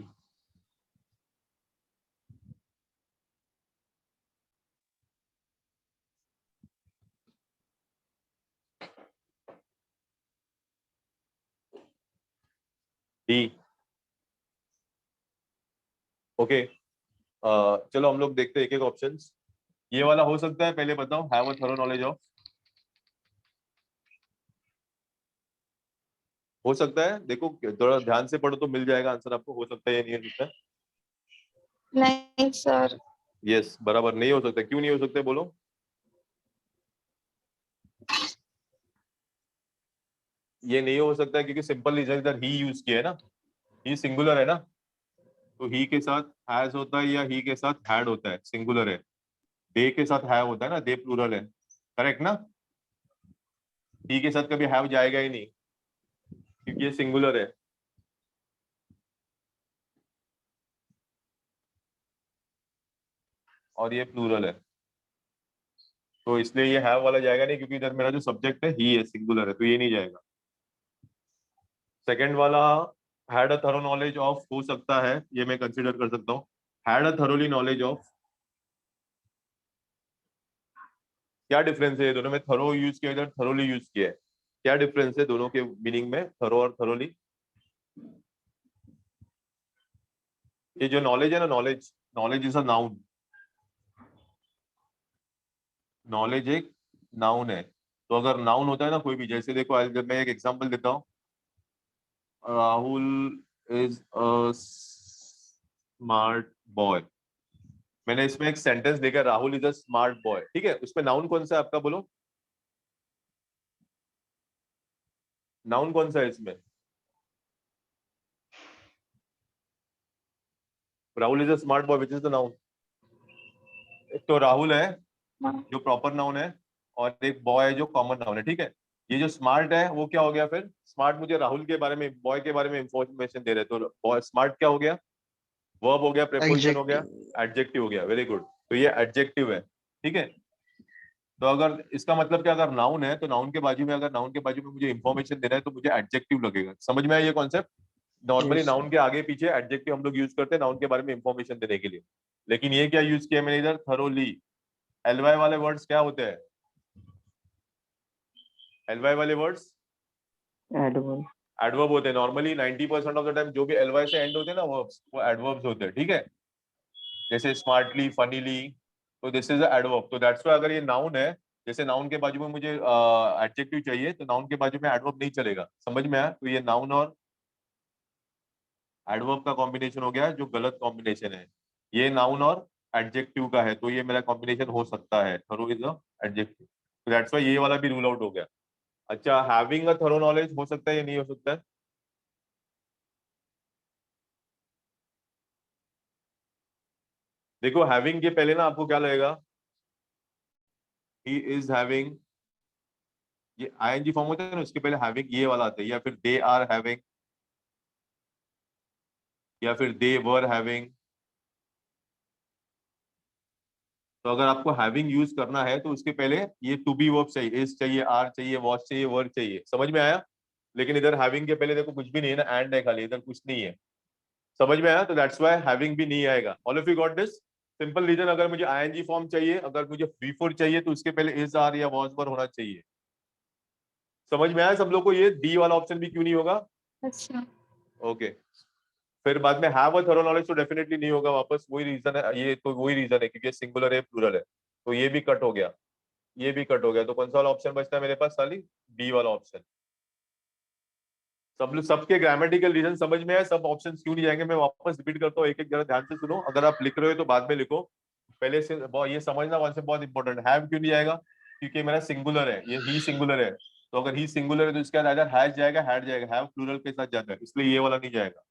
D, okay. चलो हम लोग देखते हैं एक एक ऑप्शंस। ये वाला हो सकता है, पहले बताओ, have a thorough knowledge of. हो सकता है, देखो थोड़ा ध्यान से पढ़ो तो मिल जाएगा आंसर आपको, हो सकता है ये नहीं हो सकता है। नहीं सर। यस, बराबर नहीं हो सकता, क्यों नहीं हो सकता है बोलो। ये नहीं हो सकता है क्योंकि सिंपल रीजन इधर ही यूज किया है ना, ही सिंगुलर है ना, तो ही के साथ हैज होता है या ही के साथ हैड होता है, सिंगुलर है। दे के साथ हैव होता है ना, दे प्लूरल है, करेक्ट ना। ही के साथ कभी हैव जाएगा ही नहीं क्योंकि ये सिंगुलर है। और ये प्लूरल है, तो इसलिए ये हैव वाला जाएगा नहीं क्योंकि इधर मेरा जो सब्जेक्ट है ही है, सिंगुलर है, तो ये नहीं जाएगा। सेकंड वाला had a thorough knowledge of हो सकता है, ये मैं कंसीडर कर सकता हूँ। Had a thoroughly knowledge of, क्या डिफरेंस है ये दोनों में, थरो यूज किया इधर थरोली यूज किया है, क्या डिफरेंस है दोनों के मीनिंग में, थरो और थरोली। ये जो नॉलेज है ना, knowledge, knowledge is a noun, knowledge एक नाउन है। तो अगर नाउन होता है ना कोई भी, जैसे देखो जब मैं एक एग्जांपल देता हूँ, Rahul is a smart boy, मैंने इसमें एक सेंटेंस देखा, Rahul is a smart boy, ठीक है, उसमें नाउन कौन सा है आपका बोलो, नाउन कौन सा है इसमें। Rahul is a smart boy which is the noun. एक तो राहुल है हाँ। जो प्रॉपर नाउन है, और एक बॉय है जो कॉमन नाउन है, ठीक है। ये जो स्मार्ट है वो क्या हो गया फिर, स्मार्ट मुझे राहुल के बारे में, बॉय के बारे में इंफॉर्मेशन दे रहे, तो बॉय स्मार्ट क्या हो गया, वर्ब हो गया, प्रेपोजिशन हो गया, एडजेक्टिव। एडजेक्टिव हो गया, वेरी गुड, तो ये एडजेक्टिव है, ठीक है। तो अगर इसका मतलब क्या, अगर नाउन है तो नाउन के बाजू में, अगर नाउन के बाजू में मुझे इंफॉर्मेशन देना है तो मुझे एडजेक्टिव लगेगा, समझ में आया ये कॉन्सेप्ट। नॉर्मली यस नाउन के आगे पीछे एडजेक्टिव हम लोग यूज करते हैं नाउन के बारे में इंफॉर्मेशन देने के लिए, लेकिन ये क्या यूज किया मैंने इधर, थरोली। एलवाई वाले वर्ड्स क्या होते हैं, एलवाई वाले वर्ड्स एडवर्ब। एडवर्ब होते हैं, नॉर्मली 90% ऑफ द टाइम जो भी एलवाई से एंड होते हैं ना वर्ब्स, वो एडवर्ब्स होते हैं, ठीक है। जैसे स्मार्टली, फनीली, तो दिस इज एडवर्ब, तो दैट्स व्हाई अगर ये नाउन है, जैसे नाउन के बाजू में मुझे एडजेक्टिव चाहिए तो नाउन के बाजू में एडवर्ब नहीं चलेगा, समझ में आया। तो ये नाउन और एडवर्ब का कॉम्बिनेशन हो गया जो गलत कॉम्बिनेशन है, ये नाउन और एडजेक्टिव का है, तो ये मेरा कॉम्बिनेशन हो सकता है, थरो इज अ एडजेक्टिव, तो दैट्स व्हाई ये वाला भी रूल आउट हो गया। अच्छा, हैविंग अ थरो नॉलेज हो सकता है या नहीं हो सकता है। देखो हैविंग के पहले ना आपको क्या लगेगा, ही इज हैविंग, ये आईएनजी फॉर्म होता है ना, उसके पहले हैविंग ये वाला आता है, या फिर दे आर हैविंग, या फिर दे वर हैविंग। तो अगर आपको हैविंग यूज करना है तो उसके पहले ये टू बी वर्ब चाहिए, इज चाहिए, आर चाहिए, वॉच चाहिए, वर्ब चाहिए, समझ में आया। लेकिन इधर हैविंग के पहले देखो कुछ भी नहीं है ना, एंड है खाली, इधर कुछ नहीं है, समझ में आया, तो दैट्स व्हाई हैविंग भी नहीं आएगा। All of you got this. Simple reason, अगर मुझे आईएनजी फॉर्म चाहिए, अगर मुझे बी4 चाहिए तो उसके पहले इज, आर या वॉज वर होना चाहिए, समझ में आया सब लोग को, ये डी वाला ऑप्शन भी क्यों नहीं होगा। अच्छा। ओके, फिर बाद में हैव अ थरो नॉलेज तो डेफिनेटली नहीं होगा, वापस वही रीजन है, ये तो वही रीजन है क्योंकि सिंगुलर है प्लूरल है, तो ये भी कट हो गया, ये भी कट हो गया, तो कौन सा वाला ऑप्शन बचता है मेरे पास, साली बी वाला ऑप्शन। सब लोग, सबके ग्रामेटिकल रीजन समझ में है, सब ऑप्शंस क्यों नहीं जाएंगे, मैं वापस रिपीट करता हूँ, एक एक जरा ध्यान से सुनो, अगर आप लिख रहे हो तो बाद में लिखो, पहले से ये समझना कॉन्सेप्ट बहुत इंपॉर्टेंट। हैव क्यों नहीं आएगा, क्योंकि मेरा सिंगुलर है, ये ही सिंगुलर है, तो अगर ही सिंगुलर है तो इसके बाद हैज जाएगा, हैड जाएगा, हैव प्लूरल के साथ जाता है, इसलिए ये वाला नहीं जाएगा,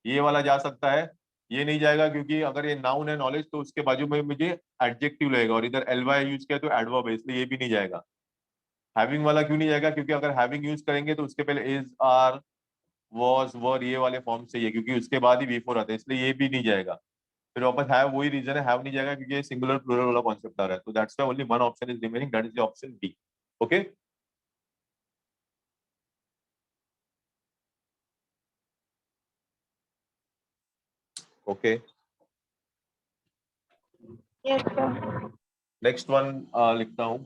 ये वाला जा सकता है, ये नहीं जाएगा क्योंकि अगर ये नाउन है नॉलेज तो उसके बाजू में मुझे एडजेक्टिव लगेगा, और इधर एलवाई यूज किया तो एडवर्ब है, इसलिए ये भी नहीं जाएगा। हैविंग वाला क्यों नहीं जाएगा, क्योंकि अगर हैविंग यूज करेंगे तो उसके पहले इज, आर, वॉज, वर ये वाले फॉर्म चाहिए, क्योंकि उसके बाद ही बी4 आता है, इसलिए ये भी नहीं जाएगा। फिर वापस हैव, वही रीजन है, हैव नहीं जाएगा क्योंकि ये सिंगुलर प्लूरल वाला कॉन्सेप्ट आ रहा है, तो that's why only one option is remaining, that is the option B. Okay, okay, yes sir. Next one लिखता हूँ।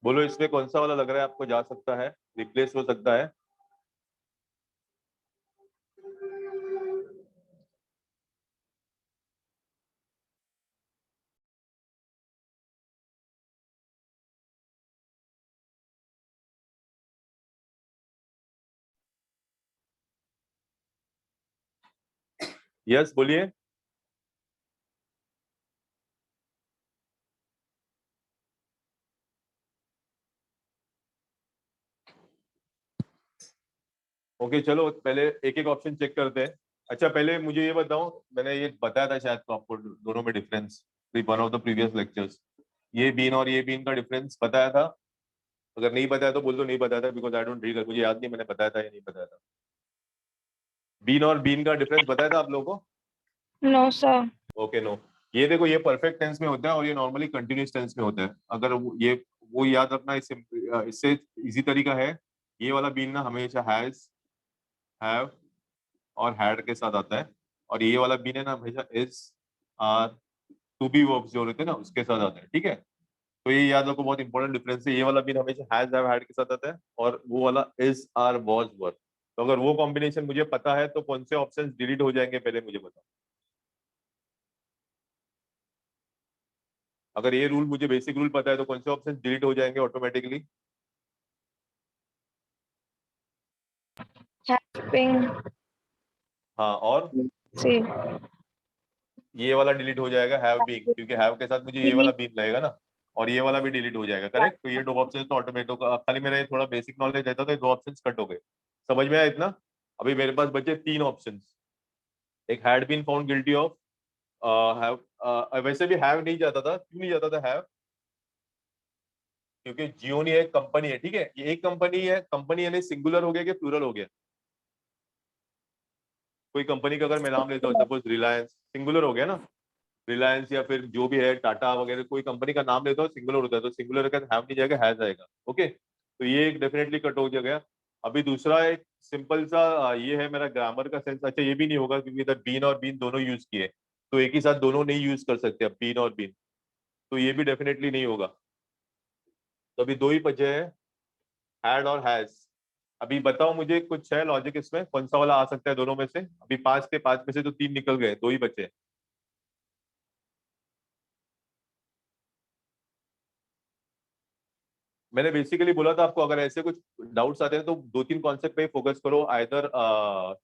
बोलो इसमें कौन सा वाला लग रहा है आपको जा सकता है, रिप्लेस हो सकता है? यस बोलिए। ओके चलो पहले एक एक ऑप्शन चेक करते हैं। अच्छा पहले मुझे ये बताओ, मैंने ये बताया था शायद तो आपको दोनों में difference, one of the previous lectures. ये बीन और ये बीन का डिफरेंस बताया था? अगर नहीं बताया तो बोल दो नहीं बताया था, बिकॉज आई डोंट रीड, मुझे याद नहीं मैंने बताया था या नहीं बताया था। बीन और बीन का डिफरेंस बताया था आप लोगों को? No sir. Okay no. ये देखो ये परफेक्ट टेंस में होता है और ये नॉर्मली कंटिन्यूस टेंस में होता है। अगर ये वो याद रखना, इससे इजी तरीका है, ये वाला बीन ना हमेशा हैज, हैव और हैड के साथ आता है, और ये वाला बीन है ना हमेशा is, are, to be verbs जो होते हैं ना उसके साथ आता है। ठीक है, तो ये याद रखो, बहुत इंपॉर्टेंट डिफरेंस है। ये वाला बीन हमेशा हैज, हैव, हैड के साथ आता है, और वो वाला इज, आर, वाज, वर। तो अगर वो कॉम्बिनेशन मुझे पता है तो कौन से ऑप्शंस डिलीट हो जाएंगे पहले मुझे बताओ। अगर ये रूल मुझे बेसिक रूल पता है तो कौन से ऑप्शन डिलीट हो जाएंगे ऑटोमेटिकली? हैविंग। हाँ, और सी। ये वाला डिलीट हो जाएगा हैव बीइंग, क्योंकि हैव के साथ मुझे ये वाला बीन लगेगा ना, और ये वाला भी डिलीट हो जाएगा। करेक्ट, तो ये दो ऑप्शन तो ऑटोमेटिक, खाली मेरा ये थोड़ा बेसिक नॉलेज रहता तो ये दो ऑप्शन कट हो गए। समझ में आया इतना? अभी मेरे पास बचे तीन ऑप्शन। एक had been found guilty of have, वैसे भी हैव नहीं जाता था। क्यों नहीं जाता था हैव? क्योंकि जियोनी एक कंपनी है। ठीक है, ये एक कंपनी है, कंपनी यानी सिंगुलर हो गया कि प्लूरल हो गया? कोई कंपनी का अगर मैं नाम लेता हूँ, सपोज रिलायंस, सिंगुलर हो गया ना, रिलायंस या फिर जो भी है टाटा वगैरह, कोई कंपनी का नाम लेता हूँ सिंगुलर होता है, तो सिंगुलर का हैव नहीं जाएगा, हैज आएगा। ओके, तो ये एक डेफिनेटली कट हो जाएगा। अभी दूसरा एक सिंपल सा ये है मेरा ग्रामर का सेंस, अच्छा ये भी नहीं होगा क्योंकि इधर बीन और बीन दोनों यूज किए, तो एक ही साथ दोनों नहीं यूज कर सकते अब, बीन और बीन, तो ये भी डेफिनेटली नहीं होगा। तो अभी दो ही बचे हैं, हैड और हैज। अभी बताओ मुझे, कुछ है लॉजिक इसमें, कौन सा वाला आ सकता है दोनों में से? अभी पांच थे, पांच में से तो तीन निकल गए, दो ही बचे। मैंने बेसिकली बोला था आपको, अगर ऐसे कुछ डाउट्स आते हैं तो दो तीन कॉन्सेप्ट पे ही फोकस करो, आइदर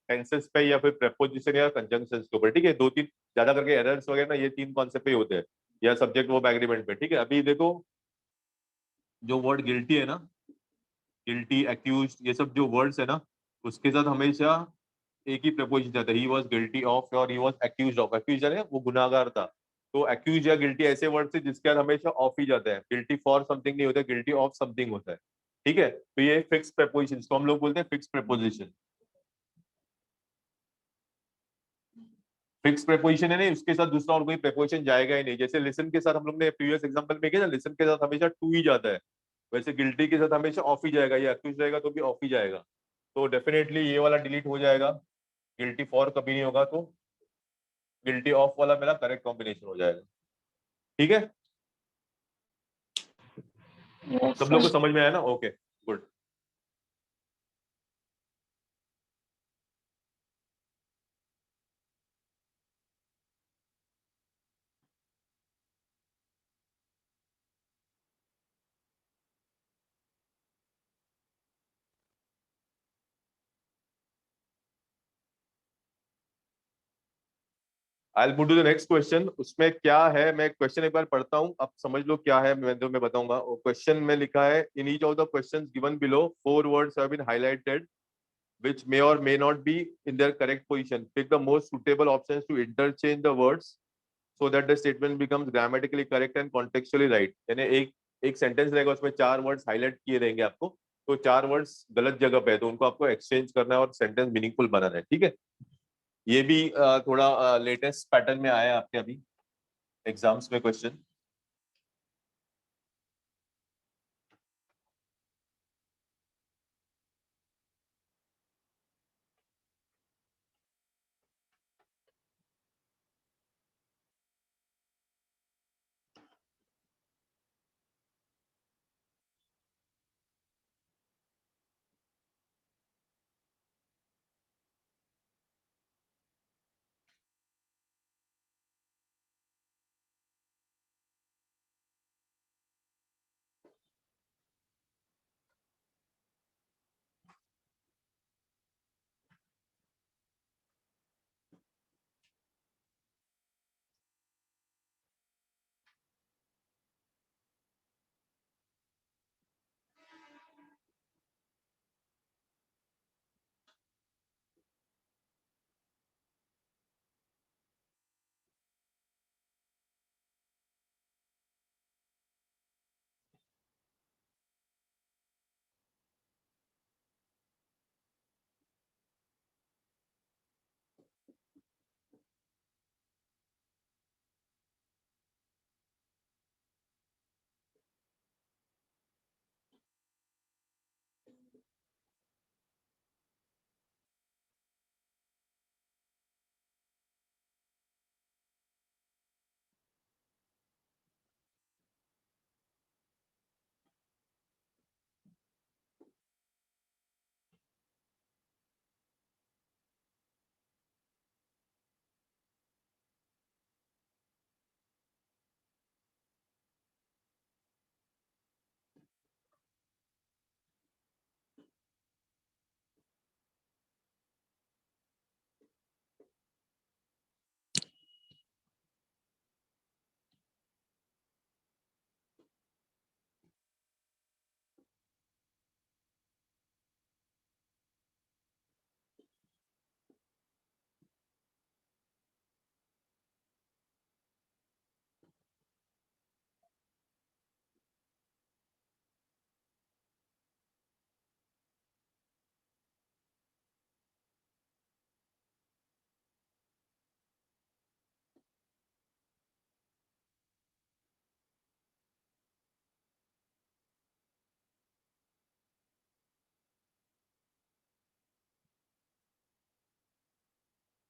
टेंसेस पे या फिर प्रेपोजिशन या कंजंक्शंस के ऊपर, ठीक है? दो तीन ज्यादा करके एरर्स वगैरह ना, ये तीन कॉन्सेप्ट पे ही होते हैं, या सब्जेक्ट वर्ब एग्रीमेंट पे, ठीक है? अभी देखो, जो वर्ड गिल्टी है ना, गिल्टी, एक्यूज, ये सब जो वर्ड्स है ना, उसके साथ हमेशा एक ही प्रपोजिशन आता है, ही वॉज गिल्टी ऑफ और he was accuse of. Accuse है वो गुनाहगार था, तो एक्यूज या गिल्टी ऐसे वर्ड से जिसके बाद हमेशा ऑफ ही जाता है, गिल्टी फॉर समथिंग नहीं होता, गिल्टी ऑफ समथिंग होता है, ठीक है? तो ये फिक्स प्रपोजिशन, इसको हम लोग बोलते हैं फिक्स प्रपोजिशन। फिक्स प्रपोजिशन है नहीं, उसके साथ दूसरा और कोई प्रपोजिशन जाएगा ही नहीं। जैसे लिसन के साथ हम लोग ने प्रीवियस एग्जांपल में किया ना, लिसन के साथ हमेशा टू ही जाता है, वैसे गिल्टी के साथ हमेशा ऑफ ही जाएगा, या एक्यूज रहेगा तो भी ऑफ ही जाएगा। तो डेफिनेटली ये वाला डिलीट हो जाएगा, गिल्टी फॉर कभी नहीं होगा, तो गिल्टी ऑफ वाला मेरा करेक्ट कॉम्बिनेशन हो जाएगा, ठीक है? यस सब लोग को सर। समझ में आया ना? Okay, good. I move to the next question. उसमें क्या है, मैं क्वेश्चन एक बार पढ़ता हूँ, अब समझ लो क्या है, मैं बताऊंगा। क्वेश्चन में लिखा है, in each of the questions given below four words have been highlighted which may or may not be in their correct position. Pick the most suitable options to interchange the words so that the statement becomes grammatically correct and contextually right. यानी एक एक sentence रहेगा, उसमें चार words highlight किए रहेंगे आपको, तो चार वर्ड्स गलत जगह पे है, तो उनको आपको एक्सचेंज करना है और सेंटेंस मीनिंगफुल बनाना है, ठीक है? ये भी थोड़ा लेटेस्ट पैटर्न में आया है आपके अभी एग्जाम्स में क्वेश्चन।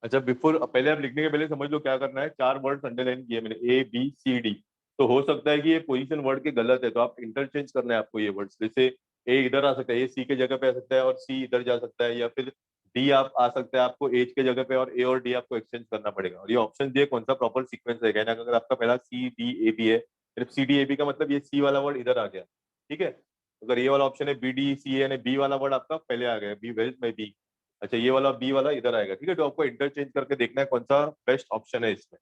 अच्छा बिफोर, पहले आप लिखने के पहले समझ लो क्या करना है। 4 वर्ड्स अंडरलाइन किए मैंने, A B C D। तो हो सकता है कि ये पोजीशन वर्ड के गलत है, तो आप इंटरचेंज करना है आपको ये वर्ड्स। जैसे ए इधर आ सकता है, ए सी के जगह पे आ सकता है और सी इधर जा सकता है, या फिर डी आप आ सकता है आपको एच के जगह पे, और ए और डी आपको एक्सचेंज करना पड़ेगा। और ये ऑप्शन दिए कौन सा प्रॉपर सीक्वेंस है, कहना अगर आपका पहला C D A B है, सिर्फ C D A B का मतलब ये सी वाला वर्ड इधर आ गया, ठीक है। अगर ये वाला ऑप्शन है B D C A, यानी बी वाला वर्ड आपका पहले आ गया, बी वेल्थ में बी। अच्छा ये वाला बी वाला इधर आएगा, ठीक है। तो आपको इंटरचेंज करके देखना है कौन सा बेस्ट ऑप्शन है इसमें।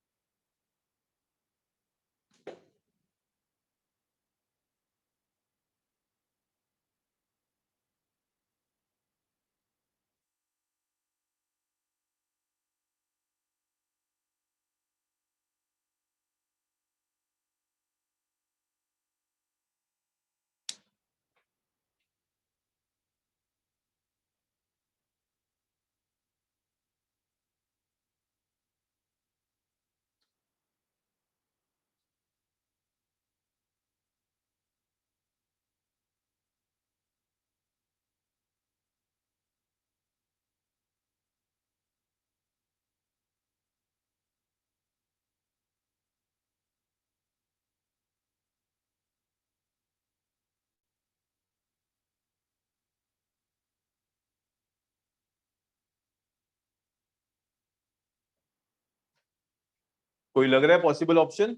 कोई लग रहा है पॉसिबल ऑप्शन?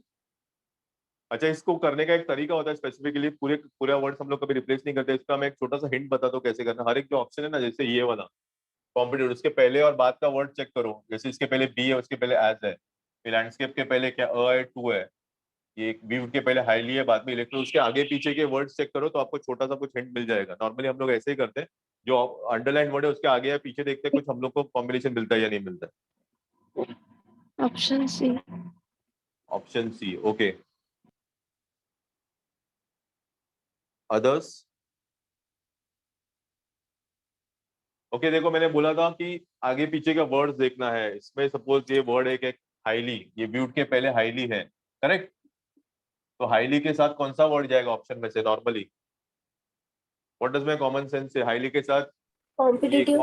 अच्छा इसको करने का एक तरीका होता है स्पेसिफिकली, पूरे पूरा वर्ड्स हम लोग कभी रिप्लेस नहीं करते। इसका मैं एक छोटा सा हिंट बताता हूँ कैसे करना। हर एक जो ऑप्शन है ना, जैसे ये वाला कॉम्पिटेटिव, उसके पहले और बाद का वर्ड चेक करो। जैसे इसके पहले बी है, उसके पहले एज है, फिर लैंडस्केप के पहले क्या अ है, टू है, ये बी के पहले हाईली है, बाद में इलेक्ट्रो, उसके आगे पीछे के वर्ड्स चेक करो तो आपको छोटा सा कुछ हिंट मिल जाएगा। नॉर्मली हम लोग ऐसे ही करते हैं, जो अंडरलाइन वर्ड है उसके आगे या पीछे देखते हैं कुछ हम लोग को कॉम्बिनेशन मिलता है या नहीं मिलता है। Option C. Option C, okay. Others? Okay देखो मैंने बोला था कि आगे पीछे का वर्ड्स देखना है। इसमें सपोज ये वर्ड है कि हाईली, ये ब्यूट के पहले हाईली है, करेक्ट। तो हाईली के साथ कौन सा वर्ड जाएगा ऑप्शन में से normally? What does my common sense से हाईली के साथ? ये कॉम्पिटिटिव।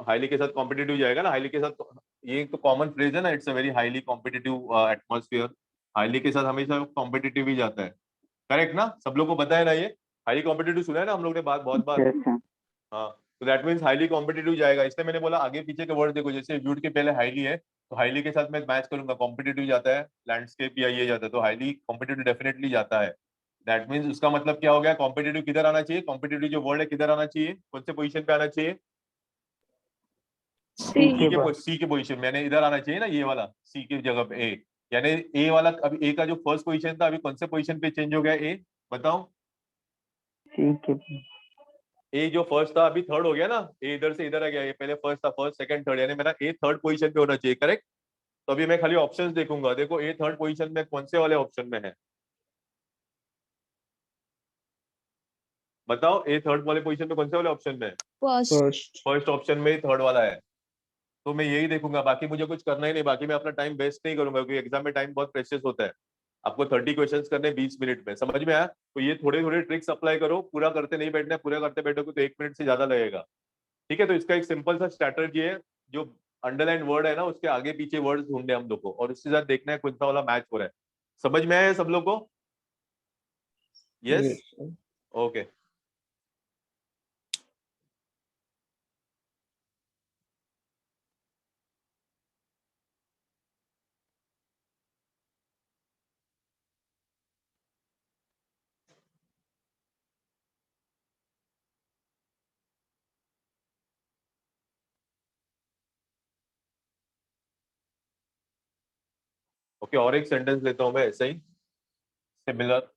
हाईली के साथ कॉम्पिटिटिव जाएगा ना, हाईली के साथ। ये तो कॉमन फ्रेज है ना, it's a very highly competitive atmosphere. Highly के साथ हमेशा कॉम्पिटिटिव ही जाता है, करेक्ट ना? सब लोग को पता है ना ये? हाईली कॉम्पिटिटिव सुना है ना हम लोग ने बात बहुत बार। yes sir. हाँ, तो दैट मीन्स हाईली कॉम्पिटिटिव जाएगा। इसलिए मैंने बोला आगे पीछे के वर्ड देखो, जैसे ब्यूट के पहले हाईली है, तो हाईली के साथ मैं मैच करूंगा, कॉम्पिटिटिव जाता है, लैंडस्केप या ये जाता है, तो हाईली कॉम्पिटिटिव डेफिनेटली जाता है। दैट मीन्स उसका मतलब क्या हो गया, कॉम्पिटिटिव किधर आना चाहिए, कॉम्पिटिटिव जो वर्ड है किधर आना चाहिए, कौन से पोजीशन पे आना चाहिए? सी। के बाद सी के पोजीशन में, यानी इधर आना चाहिए ना, ये वाला सी की जगह पे ए। यानी ए वाला, अभी ए का जो फर्स्ट पोजीशन था, अभी कौन से पोजीशन पे चेंज हो गया ए, बताओ? सी के ए जो फर्स्ट था अभी थर्ड हो गया ना, ए इधर से इधर आ गया, ये पहले फर्स्ट था, फर्स्ट सेकंड थर्ड, यानी मेरा ए थर्ड पोजीशन पे होना चाहिए, करेक्ट। तो अभी मैं खाली ऑप्शंस देखूंगा, देखो ए थर्ड पोजीशन में कौन से वाले ऑप्शन में है, बताओ ए थर्ड वाले पोजीशन में कौन से वाले ऑप्शन में है? फर्स्ट। फर्स्ट। फर्स्ट ऑप्शन में थर्ड वाला है। तो मैं यही देखूंगा, बाकी मुझे कुछ करना ही नहीं, बाकी मैं अपना टाइम वेस्ट नहीं करूंगा, क्योंकि एग्जाम में टाइम बहुत प्रेशियस होता है। आपको 30 क्वेश्चंस करने 20 मिनट में, समझ में आया? तो ये थोड़े थोड़े ट्रिक्स अप्लाई करो, पूरा करते नहीं बैठना है, पूरा करते बैठोगे तो 1 मिनट से ज्यादा लगेगा, ठीक है। तो इसका एक सिंपल सा स्ट्रैटेजी है, जो अंडरलाइन वर्ड है ना उसके आगे पीछे वर्ड ढूंढने हम लोग को, और उसके साथ देखना है कौन सा वाला मैच हो रहा है। समझ में आया है सब लोग को? Yes, yes sir. Okay. Okay और एक सेंटेंस लेता हूं मैं ऐसा ही, सिमिलर।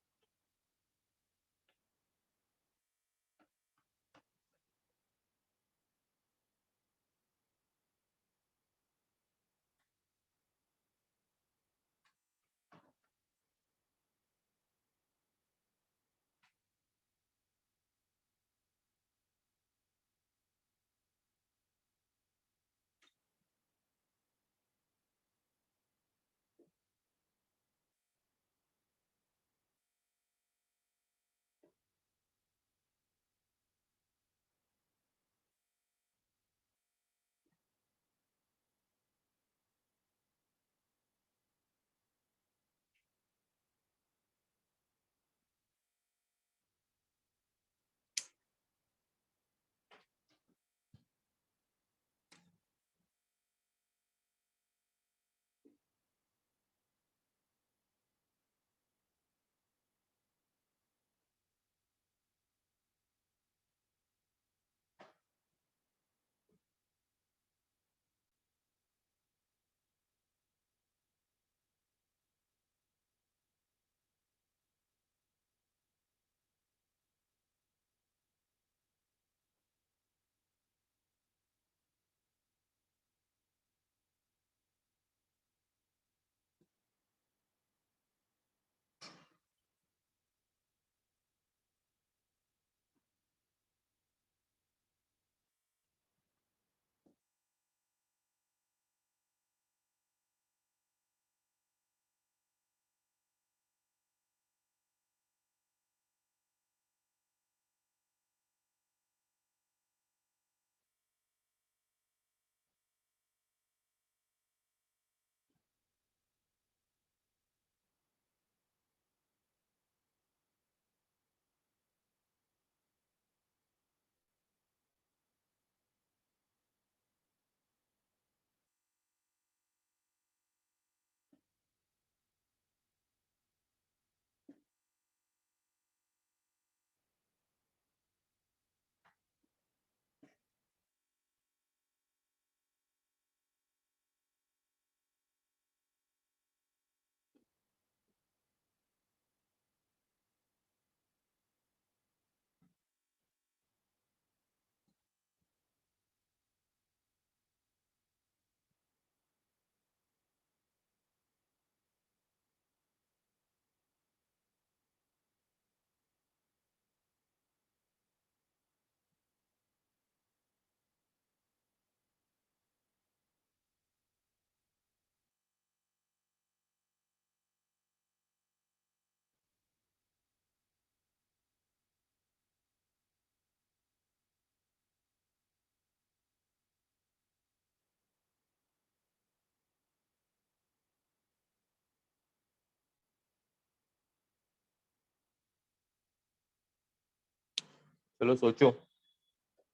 चलो सोचो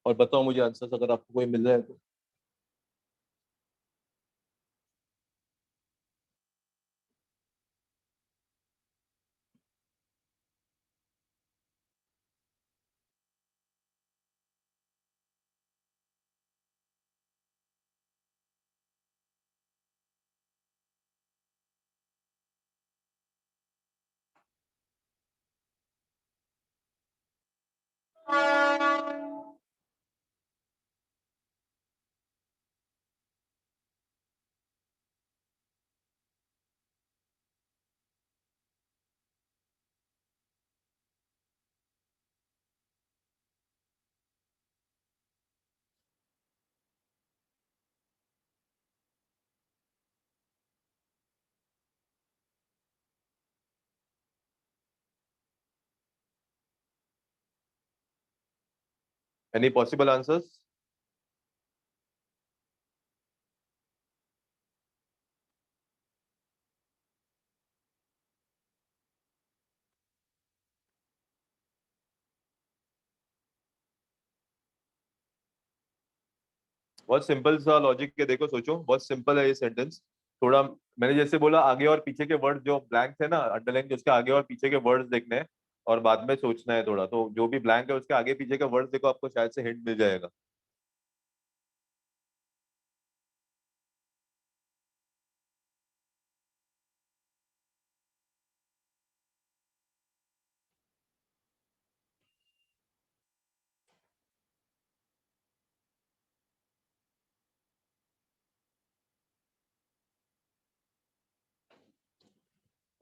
और बताओ मुझे आंसर्स अगर आपको कोई मिल जाए तो। Any possible answers? बहुत सिंपल सा लॉजिक है, देखो सोचो, बहुत सिंपल है ये सेंटेंस। थोड़ा मैंने जैसे बोला, आगे और पीछे के वर्ड जो ब्लैंक थे ना अंडरलाइन, उसके आगे और पीछे के वर्ड्स देखने हैं और बाद में सोचना है थोड़ा, तो जो भी ब्लैंक है उसके आगे पीछे के वर्ड्स देखो, आपको शायद से हिंट मिल जाएगा।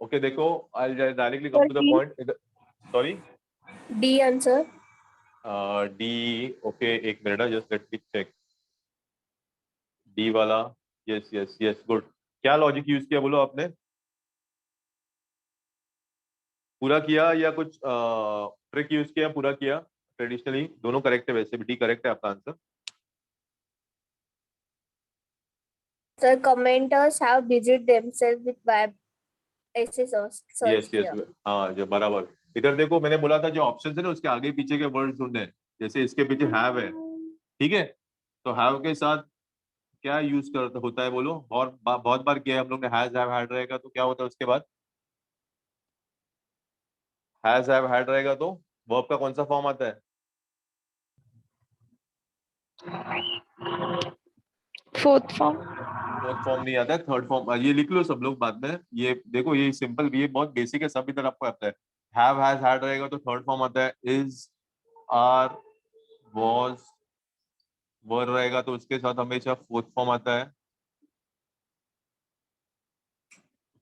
ओके देखो, I directly come Sir, to the D. Point. Sorry, D answer. D. Okay एक minute, just let me check. D वाला, यस यस यस, गुड। क्या लॉजिक यूज किया बोलो आपने? पूरा किया या कुछ ट्रिक यूज किया? पूरा किया, ट्रेडिशनली दोनों करेक्ट है, वैसे भी डी करेक्ट है आपका answer. Sir, commenters have busied themselves with web ऐसे सर्च यस यस, किया. हाँ जो बराबर। इधर देखो, मैंने बोला था जो ऑप्शन है ना उसके आगे पीछे के वर्ड ढूंढने हैं। जैसे इसके पीछे हैव है, ठीक है, तो हैव के साथ क्या यूज करता होता है बोलो? और बहुत बार किया है हम लोग ने, हैज हैव हैड रहेगा तो क्या होता है उसके बाद? हैज हैव हैड रहेगा तो वर्ब का कौन सा फॉर्म आता है? Fourth form. फोर्थ फॉर्म नहीं आता है, थर्ड फॉर्म। ये लिख लो सब लोग बाद में, ये देखो ये सिंपल, ये बहुत बेसिक है, सब इधर आपको आता है। हैव हैज हैड रहेगा तो थर्ड फॉर्म आता है। इज, आर, वॉज, वर रहेगा तो उसके साथ हमेशा फोर्थ फॉर्म आता है।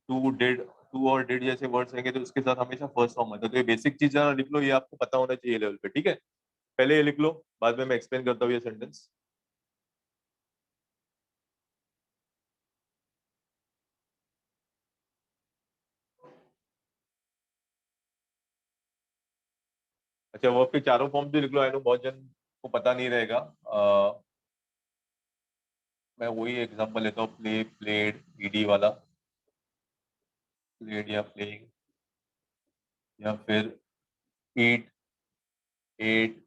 टू, डिड, टू और डिड जैसे वर्ड्स रहेंगे तो उसके साथ हमेशा फर्स्ट फॉर्म आता है। तो ये बेसिक चीज लिख लो, ये आपको पता होना चाहिए लेवल पे, ठीक है? पहले ये लिख लो, बाद में मैं एक्सप्लेन करता हूँ ये सेंटेंस। अच्छा, वर्ब के चारों फॉर्म भी लिख लो। आई नो बहुत जन को पता नहीं रहेगा। मैं वही एग्जांपल लेता हूँ, प्ले, प्लेड, ईडी वाला। प्लेड या प्लेइंग, या फिर ईट, eight,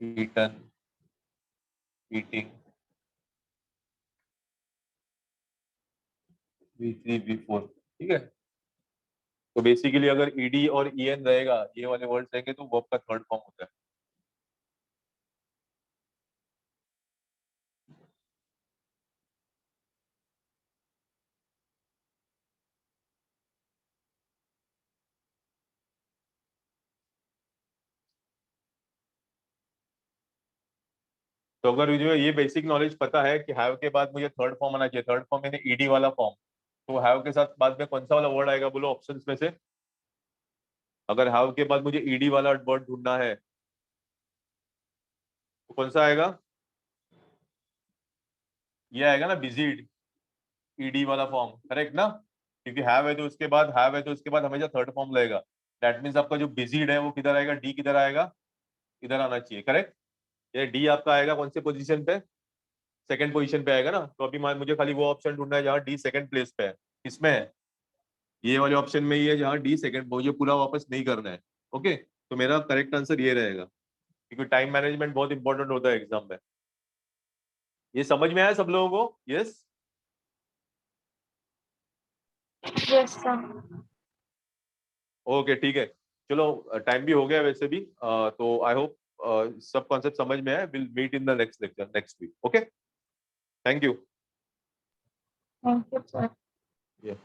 eaten, eating, V3, V4, ठीक है? तो बेसिकली अगर ईडी और ईएन रहेगा, ये वाले वर्ड्स रहेंगे, तो वर्ब का थर्ड फॉर्म होता है। तो अगर मुझे ये बेसिक नॉलेज पता है कि हैव के बाद मुझे थर्ड फॉर्म आना चाहिए, थर्ड फॉर्म यानी ईडी वाला फॉर्म, तो हैव के साथ बाद में कौन सा वाला वर्ड आएगा बोलो ऑप्शंस में से? अगर हैव के बाद मुझे ईडी वाला वर्ड ढूंढना है तो कौन सा आएगा? ये आएगा ना, बिजीड, ईडी वाला फॉर्म, करेक्ट ना? क्योंकि हैव है तो उसके बाद हमेशा थर्ड फॉर्म लगेगा। दैट मीन्स आपका जो बिजीड है वो किधर आएगा? डी किधर आएगा? इधर आना चाहिए, करेक्ट? ये डी आपका आएगा कौन से पोजीशन पे? सेकंड पोजीशन पे आएगा ना। तो अभी मुझे खाली वो ऑप्शन ढूंढना है जहाँ डी सेकंड प्लेस पे है। किसमें है? ये वाले ऑप्शन में ही है जहाँ डी सेकंड, मुझे पूरा वापस नहीं करना है। ओके, तो मेरा करेक्ट आंसर ये रहेगा, क्योंकि टाइम मैनेजमेंट बहुत इंपॉर्टेंट होता है एग्जाम में। ये समझ में आया सब लोगों को? यस? Yes sir. ओके, ठीक है, चलो टाइम भी हो गया वैसे भी, तो आई होप सब कॉन्सेप्ट समझ में आए। Will meet in the next lecture next week. Okay, thank you. Thank you sir. Yeah.